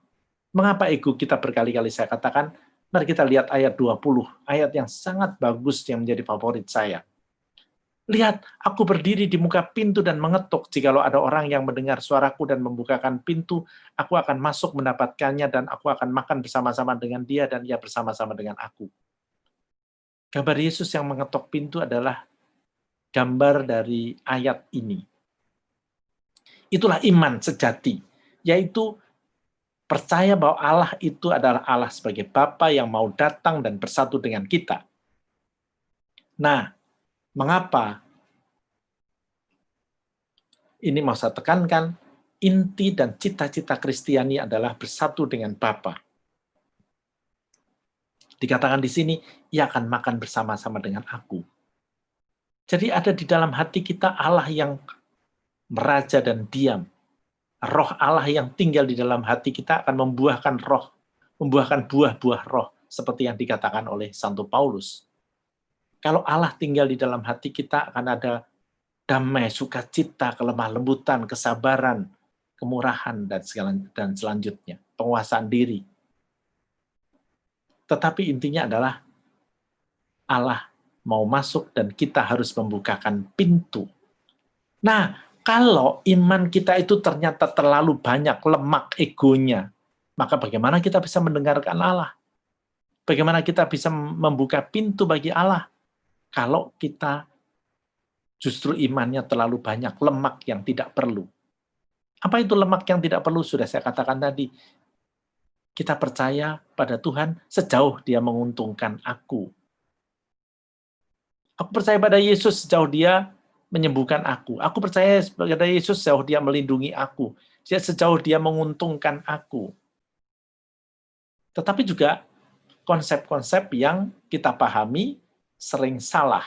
Mengapa ego kita berkali-kali saya katakan? Mari kita lihat ayat 20, ayat yang sangat bagus yang menjadi favorit saya. Lihat, aku berdiri di muka pintu dan mengetuk. Jikalau ada orang yang mendengar suaraku dan membukakan pintu, aku akan masuk mendapatkannya dan aku akan makan bersama-sama dengan dia dan ia bersama-sama dengan aku. Gambar Yesus yang mengetuk pintu adalah gambar dari ayat ini. Itulah iman sejati, yaitu percaya bahwa Allah itu adalah Allah sebagai Bapa yang mau datang dan bersatu dengan kita. Nah, mengapa? Ini mau saya tekankan, inti dan cita-cita Kristiani adalah bersatu dengan Bapa. Dikatakan di sini, ia akan makan bersama-sama dengan aku. Jadi ada di dalam hati kita Allah yang meraja dan diam. Roh Allah yang tinggal di dalam hati kita akan membuahkan roh, membuahkan buah-buah roh, seperti yang dikatakan oleh Santo Paulus. Kalau Allah tinggal di dalam hati kita, akan ada damai, sukacita, kelemah lembutan, kesabaran, kemurahan, dan selanjutnya, penguasaan diri. Tetapi intinya adalah Allah mau masuk dan kita harus membukakan pintu. Nah, kalau iman kita itu ternyata terlalu banyak lemak egonya, maka bagaimana kita bisa mendengarkan Allah? Bagaimana kita bisa membuka pintu bagi Allah? Kalau kita justru imannya terlalu banyak lemak yang tidak perlu. Apa itu lemak yang tidak perlu? Sudah saya katakan tadi. Kita percaya pada Tuhan sejauh dia menguntungkan aku. Aku percaya pada Yesus sejauh dia menyembuhkan aku. Aku percaya pada Yesus sejauh dia melindungi aku. Sejauh dia menguntungkan aku. Tetapi juga konsep-konsep yang kita pahami sering salah.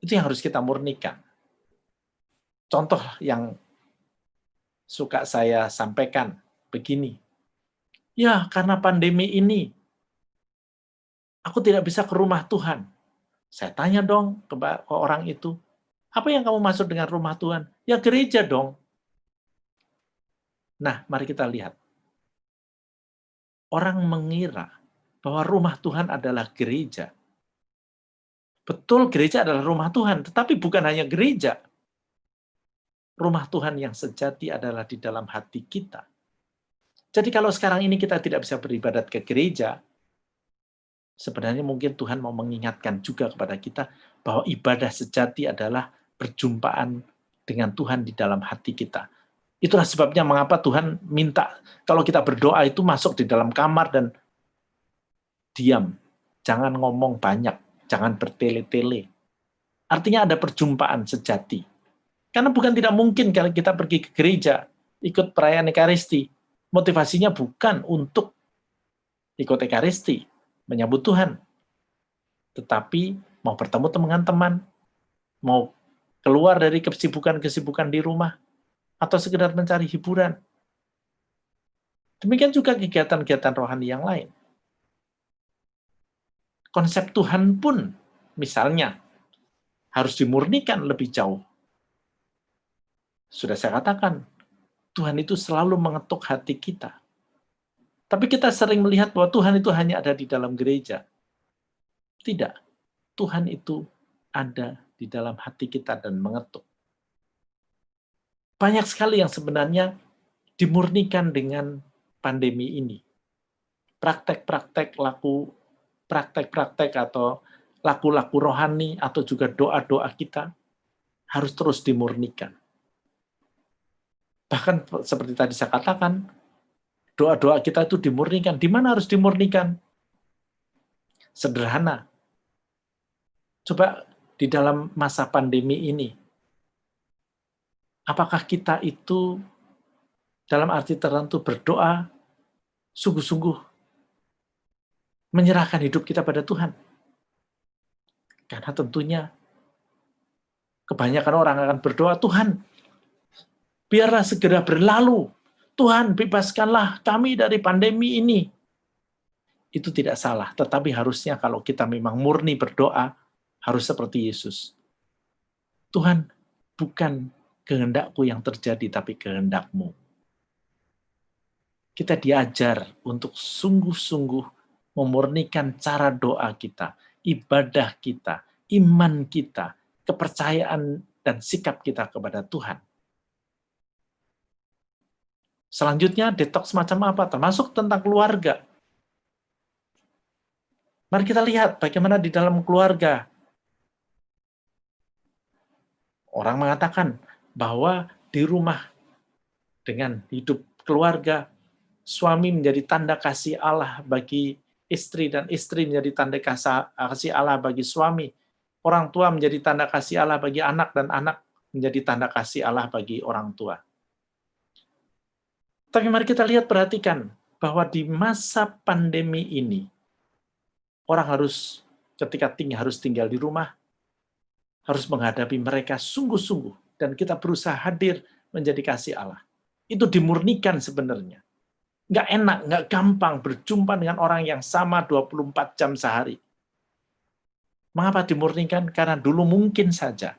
Itu yang harus kita murnikan. Contoh yang suka saya sampaikan begini. Ya, karena pandemi ini, aku tidak bisa ke rumah Tuhan. Saya tanya dong ke orang itu, apa yang kamu maksud dengan rumah Tuhan? Ya gereja dong. Nah, mari kita lihat. Orang mengira bahwa rumah Tuhan adalah gereja. Betul, gereja adalah rumah Tuhan, tetapi bukan hanya gereja. Rumah Tuhan yang sejati adalah di dalam hati kita. Jadi kalau sekarang ini kita tidak bisa beribadat ke gereja, sebenarnya mungkin Tuhan mau mengingatkan juga kepada kita bahwa ibadah sejati adalah perjumpaan dengan Tuhan di dalam hati kita. Itulah sebabnya mengapa Tuhan minta kalau kita berdoa itu masuk di dalam kamar dan diam. Jangan ngomong banyak, jangan bertele-tele. Artinya ada perjumpaan sejati. Karena bukan tidak mungkin kalau kita pergi ke gereja, ikut perayaan Ekaristi. Motivasinya bukan untuk ikut Ekaristi, menyambut Tuhan. Tetapi mau bertemu dengan teman, mau keluar dari kesibukan-kesibukan di rumah, atau sekedar mencari hiburan. Demikian juga kegiatan-kegiatan rohani yang lain. Konsep Tuhan pun, misalnya, harus dimurnikan lebih jauh. Sudah saya katakan, Tuhan itu selalu mengetuk hati kita. Tapi kita sering melihat bahwa Tuhan itu hanya ada di dalam gereja. Tidak. Tuhan itu ada di dalam hati kita dan mengetuk. Banyak sekali yang sebenarnya dimurnikan dengan pandemi ini. Praktek-praktek atau laku-laku rohani atau juga doa-doa kita harus terus dimurnikan. Bahkan seperti tadi saya katakan, doa-doa kita itu dimurnikan. Di mana harus dimurnikan? Sederhana. Coba di dalam masa pandemi ini, apakah kita itu dalam arti tertentu berdoa sungguh-sungguh menyerahkan hidup kita pada Tuhan? Karena tentunya kebanyakan orang akan berdoa, Tuhan, biarlah segera berlalu. Tuhan, bebaskanlah kami dari pandemi ini. Itu tidak salah, tetapi harusnya kalau kita memang murni berdoa, harus seperti Yesus. Tuhan, bukan kehendakku yang terjadi, tapi kehendak-Mu. Kita diajar untuk sungguh-sungguh memurnikan cara doa kita, ibadah kita, iman kita, kepercayaan dan sikap kita kepada Tuhan. Selanjutnya, detox macam apa? Termasuk tentang keluarga. Mari kita lihat bagaimana di dalam keluarga. Orang mengatakan bahwa di rumah dengan hidup keluarga, suami menjadi tanda kasih Allah bagi istri dan istri menjadi tanda kasih Allah bagi suami. Orang tua menjadi tanda kasih Allah bagi anak dan anak menjadi tanda kasih Allah bagi orang tua. Tapi mari kita lihat, perhatikan bahwa di masa pandemi ini orang harus ketika harus tinggal di rumah, harus menghadapi mereka sungguh-sungguh, dan kita berusaha hadir menjadi kasih Allah. Itu dimurnikan sebenarnya. Nggak enak, nggak gampang berjumpa dengan orang yang sama 24 jam sehari. Mengapa dimurnikan? Karena dulu mungkin saja,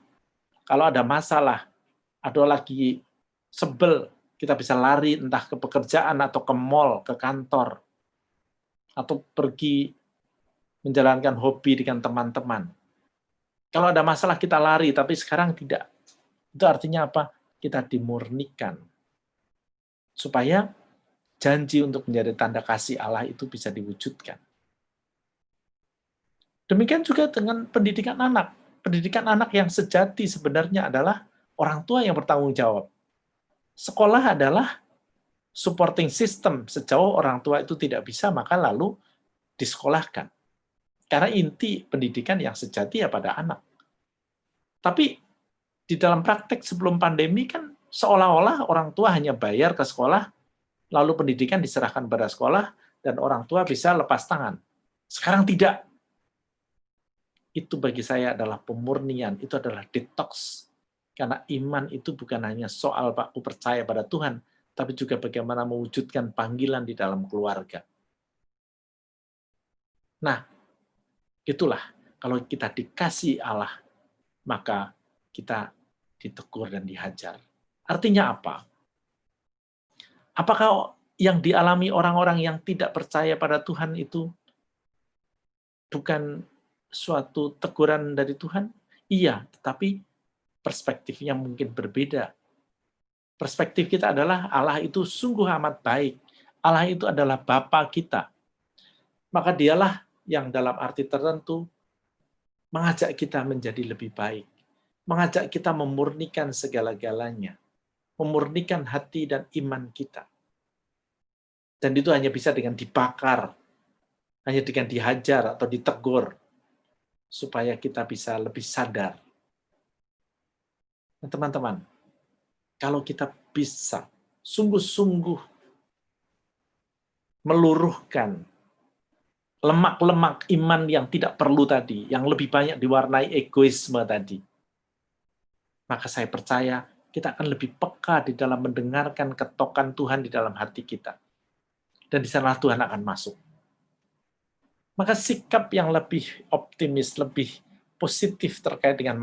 kalau ada masalah, ada lagi sebel, kita bisa lari entah ke pekerjaan atau ke mall, ke kantor, atau pergi menjalankan hobi dengan teman-teman. Kalau ada masalah kita lari, tapi sekarang tidak. Itu artinya apa? Kita dimurnikan. Supaya janji untuk menjadi tanda kasih Allah itu bisa diwujudkan. Demikian juga dengan pendidikan anak. Pendidikan anak yang sejati sebenarnya adalah orang tua yang bertanggung jawab. Sekolah adalah supporting system. Sejauh orang tua itu tidak bisa, maka lalu disekolahkan. Karena inti pendidikan yang sejati ya pada anak. Tapi di dalam praktek sebelum pandemi kan seolah-olah orang tua hanya bayar ke sekolah, lalu pendidikan diserahkan pada sekolah, dan orang tua bisa lepas tangan. Sekarang tidak. Itu bagi saya adalah pemurnian, itu adalah detox. Karena iman itu bukan hanya soal aku percaya pada Tuhan, tapi juga bagaimana mewujudkan panggilan di dalam keluarga. Nah, itulah kalau kita dikasih Allah, maka kita ditegur dan dihajar. Artinya apa? Apakah yang dialami orang-orang yang tidak percaya pada Tuhan itu bukan suatu teguran dari Tuhan? Iya, tetapi perspektifnya mungkin berbeda. Perspektif kita adalah Allah itu sungguh amat baik. Allah itu adalah Bapa kita. Maka dialah yang dalam arti tertentu mengajak kita menjadi lebih baik. Mengajak kita memurnikan segala-galanya. Memurnikan hati dan iman kita. Dan itu hanya bisa dengan dibakar. Hanya dengan dihajar atau ditegur. Supaya kita bisa lebih sadar. Nah, teman-teman, kalau kita bisa sungguh-sungguh meluruhkan lemak-lemak iman yang tidak perlu tadi, yang lebih banyak diwarnai egoisme tadi, maka saya percaya kita akan lebih peka di dalam mendengarkan ketokan Tuhan di dalam hati kita. Dan di sana Tuhan akan masuk. Maka sikap yang lebih optimis, lebih positif terkait dengan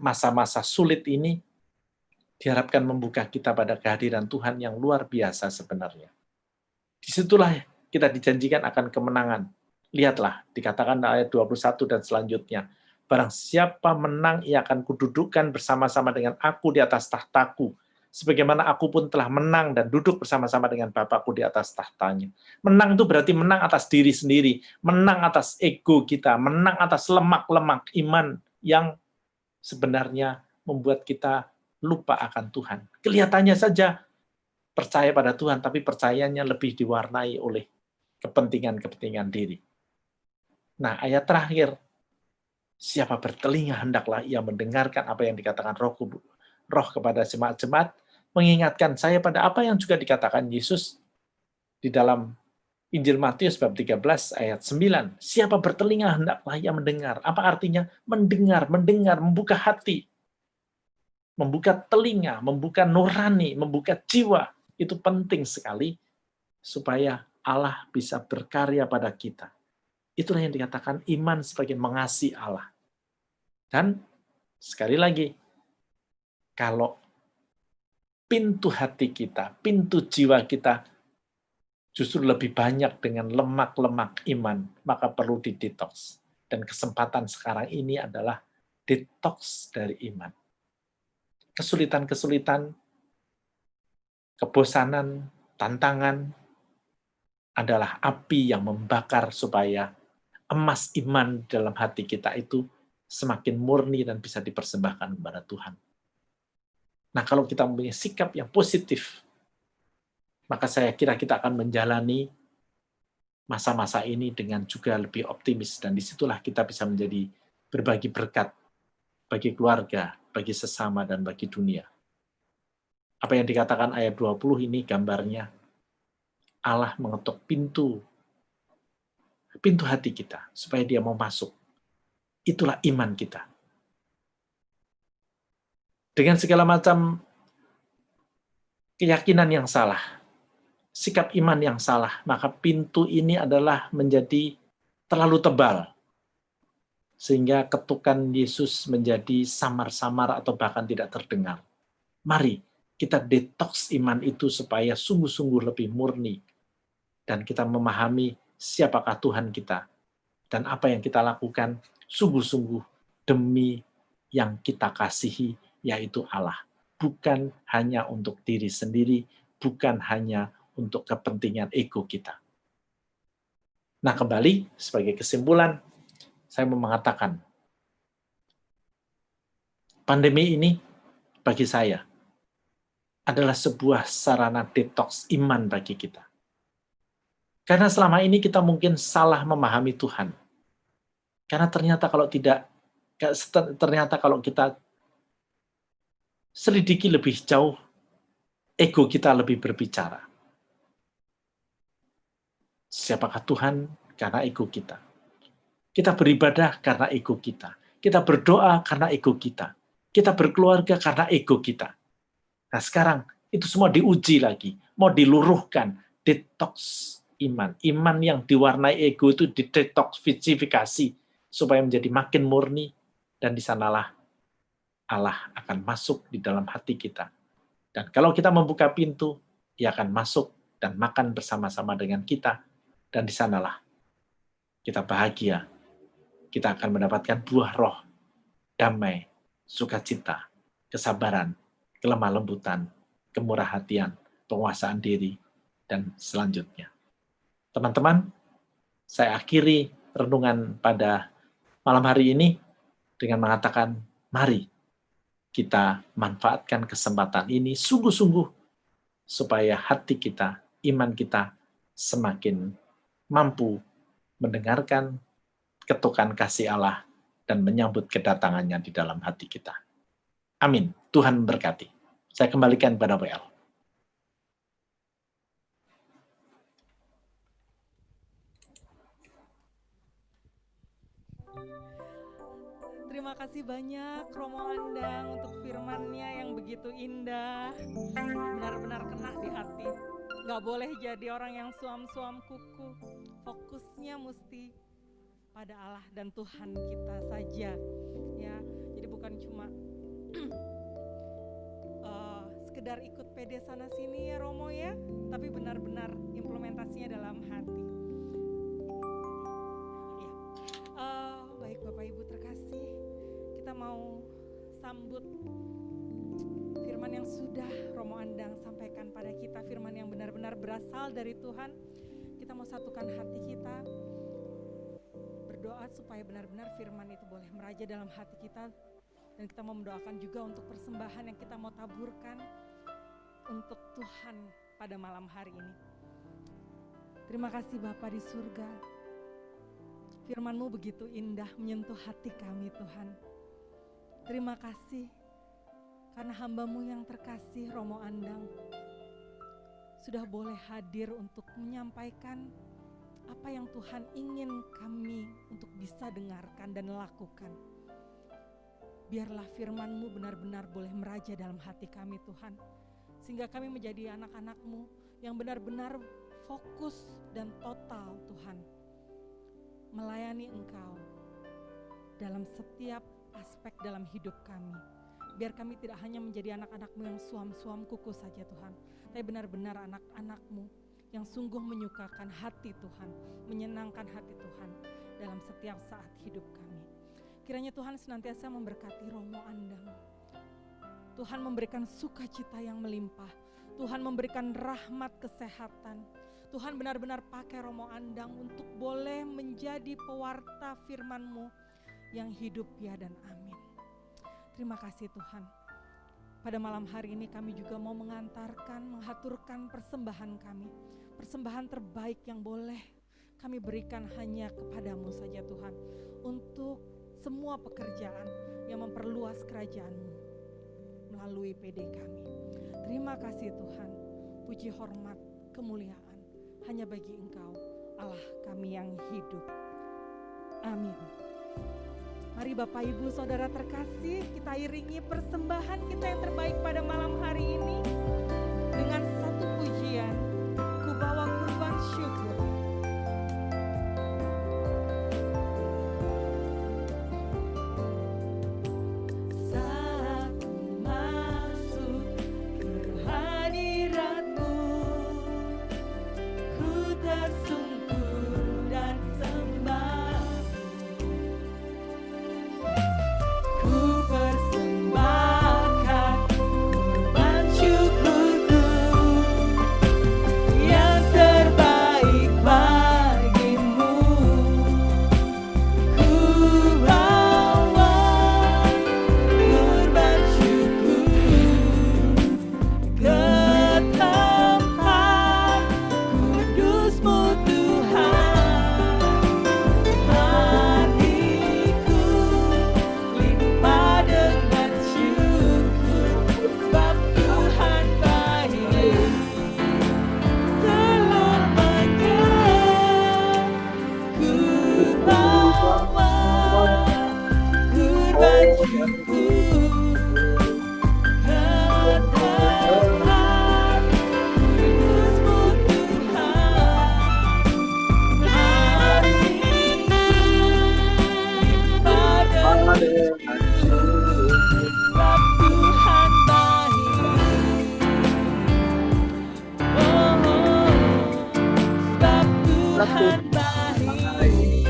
masa-masa sulit ini diharapkan membuka kita pada kehadiran Tuhan yang luar biasa sebenarnya. Disitulah kita dijanjikan akan kemenangan. Lihatlah, dikatakan ayat 21 dan selanjutnya. Barang siapa menang, ia akan kududukkan bersama-sama dengan aku di atas tahtaku. Sebagaimana aku pun telah menang dan duduk bersama-sama dengan Bapakku di atas tahtanya. Menang itu berarti menang atas diri sendiri, menang atas ego kita, menang atas lemak-lemak iman yang sebenarnya membuat kita lupa akan Tuhan. Kelihatannya saja percaya pada Tuhan, tapi percayanya lebih diwarnai oleh kepentingan-kepentingan diri. Nah, ayat terakhir, siapa bertelinga hendaklah ia mendengarkan apa yang dikatakan Roh kepada jemaat-jemaat, mengingatkan saya pada apa yang juga dikatakan Yesus di dalam Injil Matius bab 13 ayat 9. Siapa bertelinga hendaklah ia mendengar. Apa artinya? Mendengar, membuka hati, membuka telinga, membuka nurani, membuka jiwa. Itu penting sekali supaya Allah bisa berkarya pada kita. Itulah yang dikatakan iman sebagai mengasihi Allah. Dan sekali lagi, kalau pintu hati kita, pintu jiwa kita justru lebih banyak dengan lemak-lemak iman, maka perlu didetoks. Dan kesempatan sekarang ini adalah detoks dari iman. Kesulitan-kesulitan, kebosanan, tantangan adalah api yang membakar supaya emas iman dalam hati kita itu semakin murni dan bisa dipersembahkan kepada Tuhan. Nah, kalau kita mempunyai sikap yang positif, maka saya kira kita akan menjalani masa-masa ini dengan juga lebih optimis, dan disitulah kita bisa menjadi berbagi berkat bagi keluarga, bagi sesama, dan bagi dunia. Apa yang dikatakan ayat 20 ini gambarnya Allah mengetuk pintu hati kita, supaya dia mau masuk. Itulah iman kita. Dengan segala macam keyakinan yang salah, sikap iman yang salah, maka pintu ini adalah menjadi terlalu tebal, sehingga ketukan Yesus menjadi samar-samar atau bahkan tidak terdengar. Mari kita detoks iman itu supaya sungguh-sungguh lebih murni, dan kita memahami siapakah Tuhan kita, dan apa yang kita lakukan sungguh-sungguh demi yang kita kasihi, yaitu Allah. Bukan hanya untuk diri sendiri, bukan hanya untuk kepentingan ego kita. Nah, kembali sebagai kesimpulan, saya mau mengatakan, pandemi ini bagi saya adalah sebuah sarana detoks iman bagi kita. Karena selama ini kita mungkin salah memahami Tuhan. Karena ternyata kalau kita selidiki lebih jauh, ego kita lebih berbicara. Siapakah Tuhan? Karena ego kita. Kita beribadah karena ego kita. Kita berdoa karena ego kita. Kita berkeluarga karena ego kita. Nah, sekarang itu semua diuji lagi. Mau diluruhkan. Detoks iman. Iman yang diwarnai ego itu didetoksifikasi supaya menjadi makin murni, dan di sanalah Allah akan masuk di dalam hati kita. Dan kalau kita membuka pintu, Ia akan masuk dan makan bersama-sama dengan kita, dan di sanalah kita bahagia. Kita akan mendapatkan buah roh, damai, sukacita, kesabaran, kelemah lembutan, kemurah hatian, penguasaan diri, dan selanjutnya. Teman-teman, saya akhiri renungan pada malam hari ini dengan mengatakan, mari kita manfaatkan kesempatan ini sungguh-sungguh supaya hati kita, iman kita semakin mampu mendengarkan ketukan kasih Allah dan menyambut kedatangannya di dalam hati kita. Amin. Tuhan berkati. Saya kembalikan kepada WL. Terima kasih banyak Romo Andang untuk firman-Nya yang begitu indah, benar-benar kena di hati. Gak boleh jadi orang yang suam-suam kuku, fokusnya mesti pada Allah dan Tuhan kita saja, ya. Jadi bukan cuma sekedar ikut PD sana sini ya Romo ya, tapi benar-benar implementasinya dalam hati. Baik Bapak Ibu terkasih, kita mau sambut firman yang sudah Romo Andang sampaikan pada kita, firman yang benar-benar berasal dari Tuhan. Kita mau satukan hati kita, berdoa supaya benar-benar firman itu boleh meraja dalam hati kita, dan kita mau mendoakan juga untuk persembahan yang kita mau taburkan untuk Tuhan pada malam hari ini. Terima kasih Bapa di surga, firman-Mu begitu indah menyentuh hati kami Tuhan. Terima kasih karena hamba-Mu yang terkasih Romo Andang sudah boleh hadir untuk menyampaikan apa yang Tuhan ingin kami untuk bisa dengarkan dan lakukan. Biarlah firman-Mu benar-benar boleh meraja dalam hati kami Tuhan, sehingga kami menjadi anak-anak-Mu yang benar-benar fokus dan total Tuhan melayani Engkau dalam setiap aspek dalam hidup kami. Biar kami tidak hanya menjadi anak-anak-Mu yang suam-suam kuku saja Tuhan, tapi benar-benar anak-anak-Mu yang sungguh menyukakan hati Tuhan, menyenangkan hati Tuhan dalam setiap saat hidup kami. Kiranya Tuhan senantiasa memberkati Romo Andang. Tuhan memberikan sukacita yang melimpah, Tuhan memberikan rahmat kesehatan. Tuhan benar-benar pakai Romo Andang untuk boleh menjadi pewarta firman-Mu yang hidup ya dan amin. Terima kasih Tuhan. Pada malam hari ini kami juga mau mengantarkan, menghaturkan persembahan kami. Persembahan terbaik yang boleh kami berikan hanya kepadamu saja Tuhan. Untuk semua pekerjaan yang memperluas kerajaan-Mu melalui PD kami. Terima kasih Tuhan. Puji hormat kemuliaan hanya bagi Engkau, Allah kami yang hidup. Amin. Mari Bapak Ibu Saudara terkasih, kita iringi persembahan kita yang terbaik pada malam hari ini dengan satu pujian, Ku Bawa Kurban Syukur. Saat masuk ke hadirat-Mu, ku tersungkur dan sembah. Ku persembahkan kurban syukurku yang terbaik bagimu. Ku bawa kurban syukur ke tempat kudus-Mu Tuhan. Hatiku limpah dengan syukur, sebab Tuhan baik selamanya. Ku bawa kurban syukur ke tempat kudus-Mu Tuhan. Hatiku limpah dengan syukur, sebab Tuhan baik. Sebab Tuhan baik.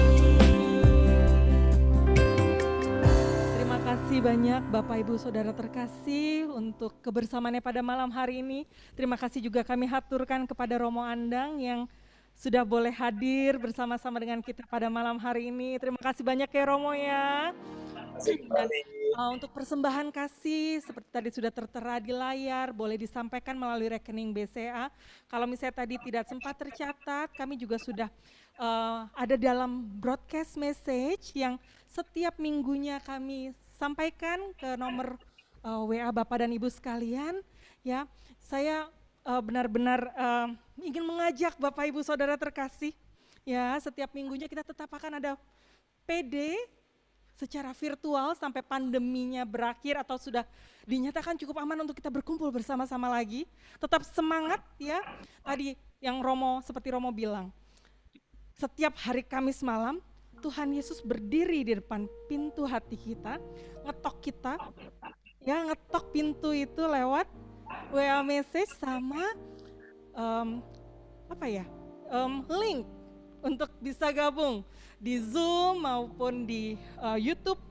Terima kasih banyak Bapak Ibu Saudara terkasih untuk kebersamaannya pada malam hari ini. Terima kasih juga kami haturkan kepada Romo Andang yang sudah boleh hadir bersama-sama dengan kita pada malam hari ini. Terima kasih banyak ya Romo ya. Dan untuk persembahan kasih seperti tadi sudah tertera di layar, boleh disampaikan melalui rekening BCA. Kalau misalnya tadi tidak sempat tercatat, kami juga sudah ada dalam broadcast message yang setiap minggunya kami sampaikan ke nomor WA Bapak dan Ibu sekalian, ya. Saya benar-benar ingin mengajak Bapak Ibu Saudara terkasih, ya, setiap minggunya kita tetap akan ada PD secara virtual sampai pandeminya berakhir atau sudah dinyatakan cukup aman untuk kita berkumpul bersama-sama lagi. Tetap semangat ya. Tadi yang seperti Romo bilang, setiap hari Kamis malam Tuhan Yesus berdiri di depan pintu hati kita, ngetok kita, ya, ngetok pintu itu lewat WA message sama link untuk bisa gabung di Zoom maupun di YouTube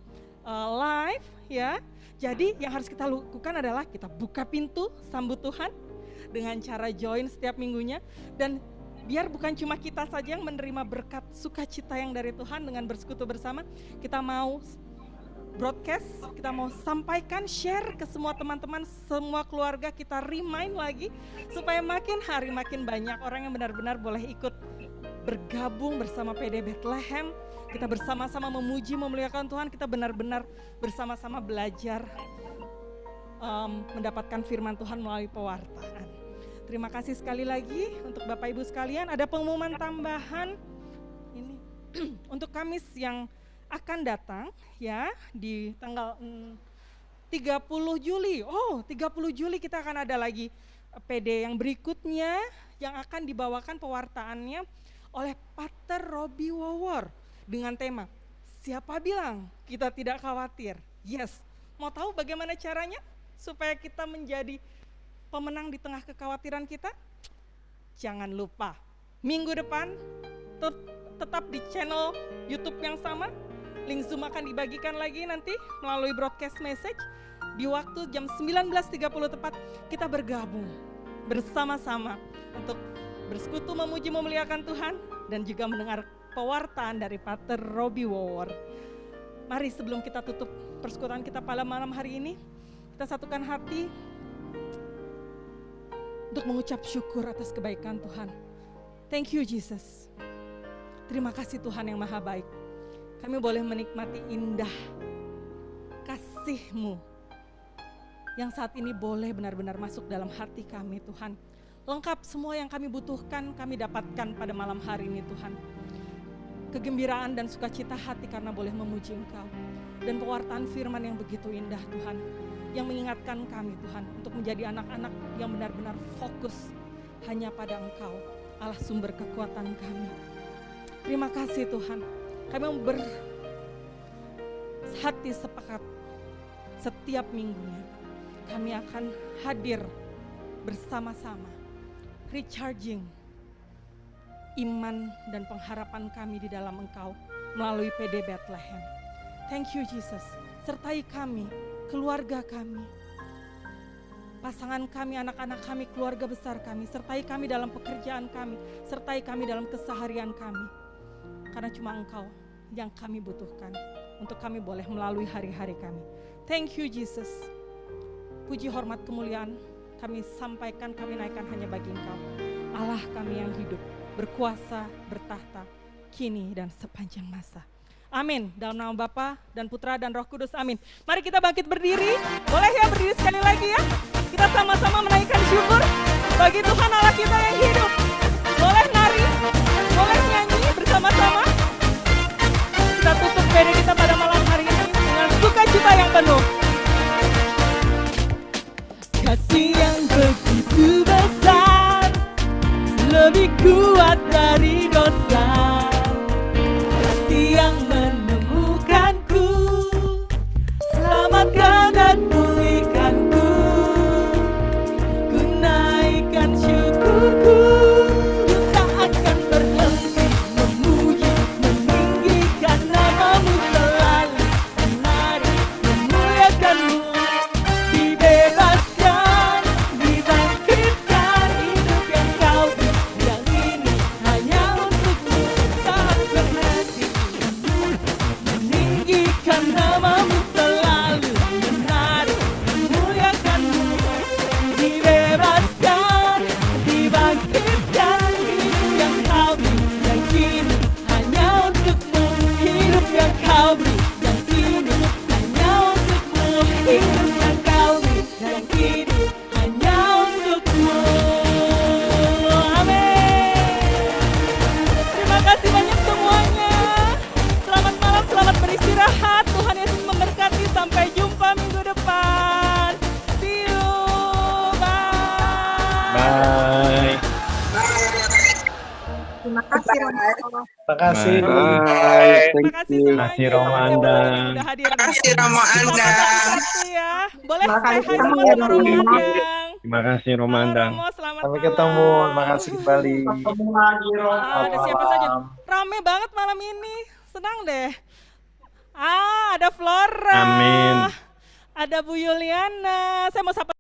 live, ya. Jadi yang harus kita lakukan adalah kita buka pintu sambut Tuhan dengan cara join setiap minggunya, dan biar bukan cuma kita saja yang menerima berkat sukacita yang dari Tuhan dengan bersekutu bersama, kita mau broadcast, kita mau sampaikan, share ke semua teman-teman, semua keluarga, kita remind lagi supaya makin hari makin banyak orang yang benar-benar boleh ikut bergabung bersama PD Bethlehem. Kita bersama-sama memuji, memuliakan Tuhan, kita benar-benar bersama-sama belajar mendapatkan firman Tuhan melalui pewartaan. Terima kasih sekali lagi untuk Bapak Ibu sekalian. Ada pengumuman tambahan ini untuk Kamis yang akan datang, ya, di tanggal 30 Juli. Oh, 30 Juli kita akan ada lagi PD yang berikutnya yang akan dibawakan pewartaannya oleh Pater Robbie Wawor dengan tema "Siapa bilang kita tidak khawatir?" Yes, mau tahu bagaimana caranya supaya kita menjadi pemenang di tengah kekhawatiran kita? Jangan lupa, minggu depan tetap di channel YouTube yang sama. Link Zoom akan dibagikan lagi nanti melalui broadcast message. Di waktu jam 19.30 tepat kita bergabung bersama-sama untuk bersekutu, memuji, memuliakan Tuhan, dan juga mendengar pewartaan dari Pater Robbie Wawor. Mari sebelum kita tutup persekutuan kita pada malam hari ini, kita satukan hati untuk mengucap syukur atas kebaikan Tuhan. Thank you Jesus. Terima kasih Tuhan yang maha baik. Kami boleh menikmati indah kasih-Mu yang saat ini boleh benar-benar masuk dalam hati kami Tuhan. Lengkap semua yang kami butuhkan, kami dapatkan pada malam hari ini Tuhan. Kegembiraan dan sukacita hati karena boleh memuji Engkau. Dan pewartaan firman yang begitu indah Tuhan, yang mengingatkan kami Tuhan untuk menjadi anak-anak yang benar-benar fokus hanya pada Engkau, Allah sumber kekuatan kami. Terima kasih Tuhan, kami berhati sepakat setiap minggunya kami akan hadir bersama-sama, recharging iman dan pengharapan kami di dalam Engkau melalui PD Bethlehem. Thank you Jesus, sertai kami, keluarga kami, pasangan kami, anak-anak kami, keluarga besar kami, sertai kami dalam pekerjaan kami, sertai kami dalam keseharian kami. Karena cuma Engkau yang kami butuhkan untuk kami boleh melalui hari-hari kami. Thank you Jesus. Puji, hormat, kemuliaan kami sampaikan, kami naikkan hanya bagi Engkau, Allah kami yang hidup, berkuasa, bertahta, kini dan sepanjang masa. Amin. Dalam nama Bapa dan Putra dan Roh Kudus. Amin. Mari kita bangkit berdiri. Boleh ya berdiri sekali lagi ya. Kita sama-sama menaikkan syukur bagi Tuhan Allah kita yang hidup. Boleh nari, boleh nyanyi bersama-sama. Kita tutup PD kita pada malam hari ini dengan sukacita yang penuh. Kasih yang begitu besar, lebih kuat dari dosa. Kasih yang menemukanku, selamatkan dan pulihkanku. Ku naikkan syukurku, ku tak akan berhenti memuji, meninggikan namamu selalu, menari, memuliakan Terima kasih. Bye. Terima kasih semuanya. Makasih Romo Andang. Yang udah hadir. Makasih Romo Anda. Satu ya. Boleh say hi semua sama Romo Andang. Terima kasih Romo Halo Andang. Romo, selamat Sampai malam. ketemu. Terima kasih kembali. Ada siapa saja? Rame banget malam ini. Senang deh. Ada Flora. Amin. Ada Bu Yuliana. Saya mau sapa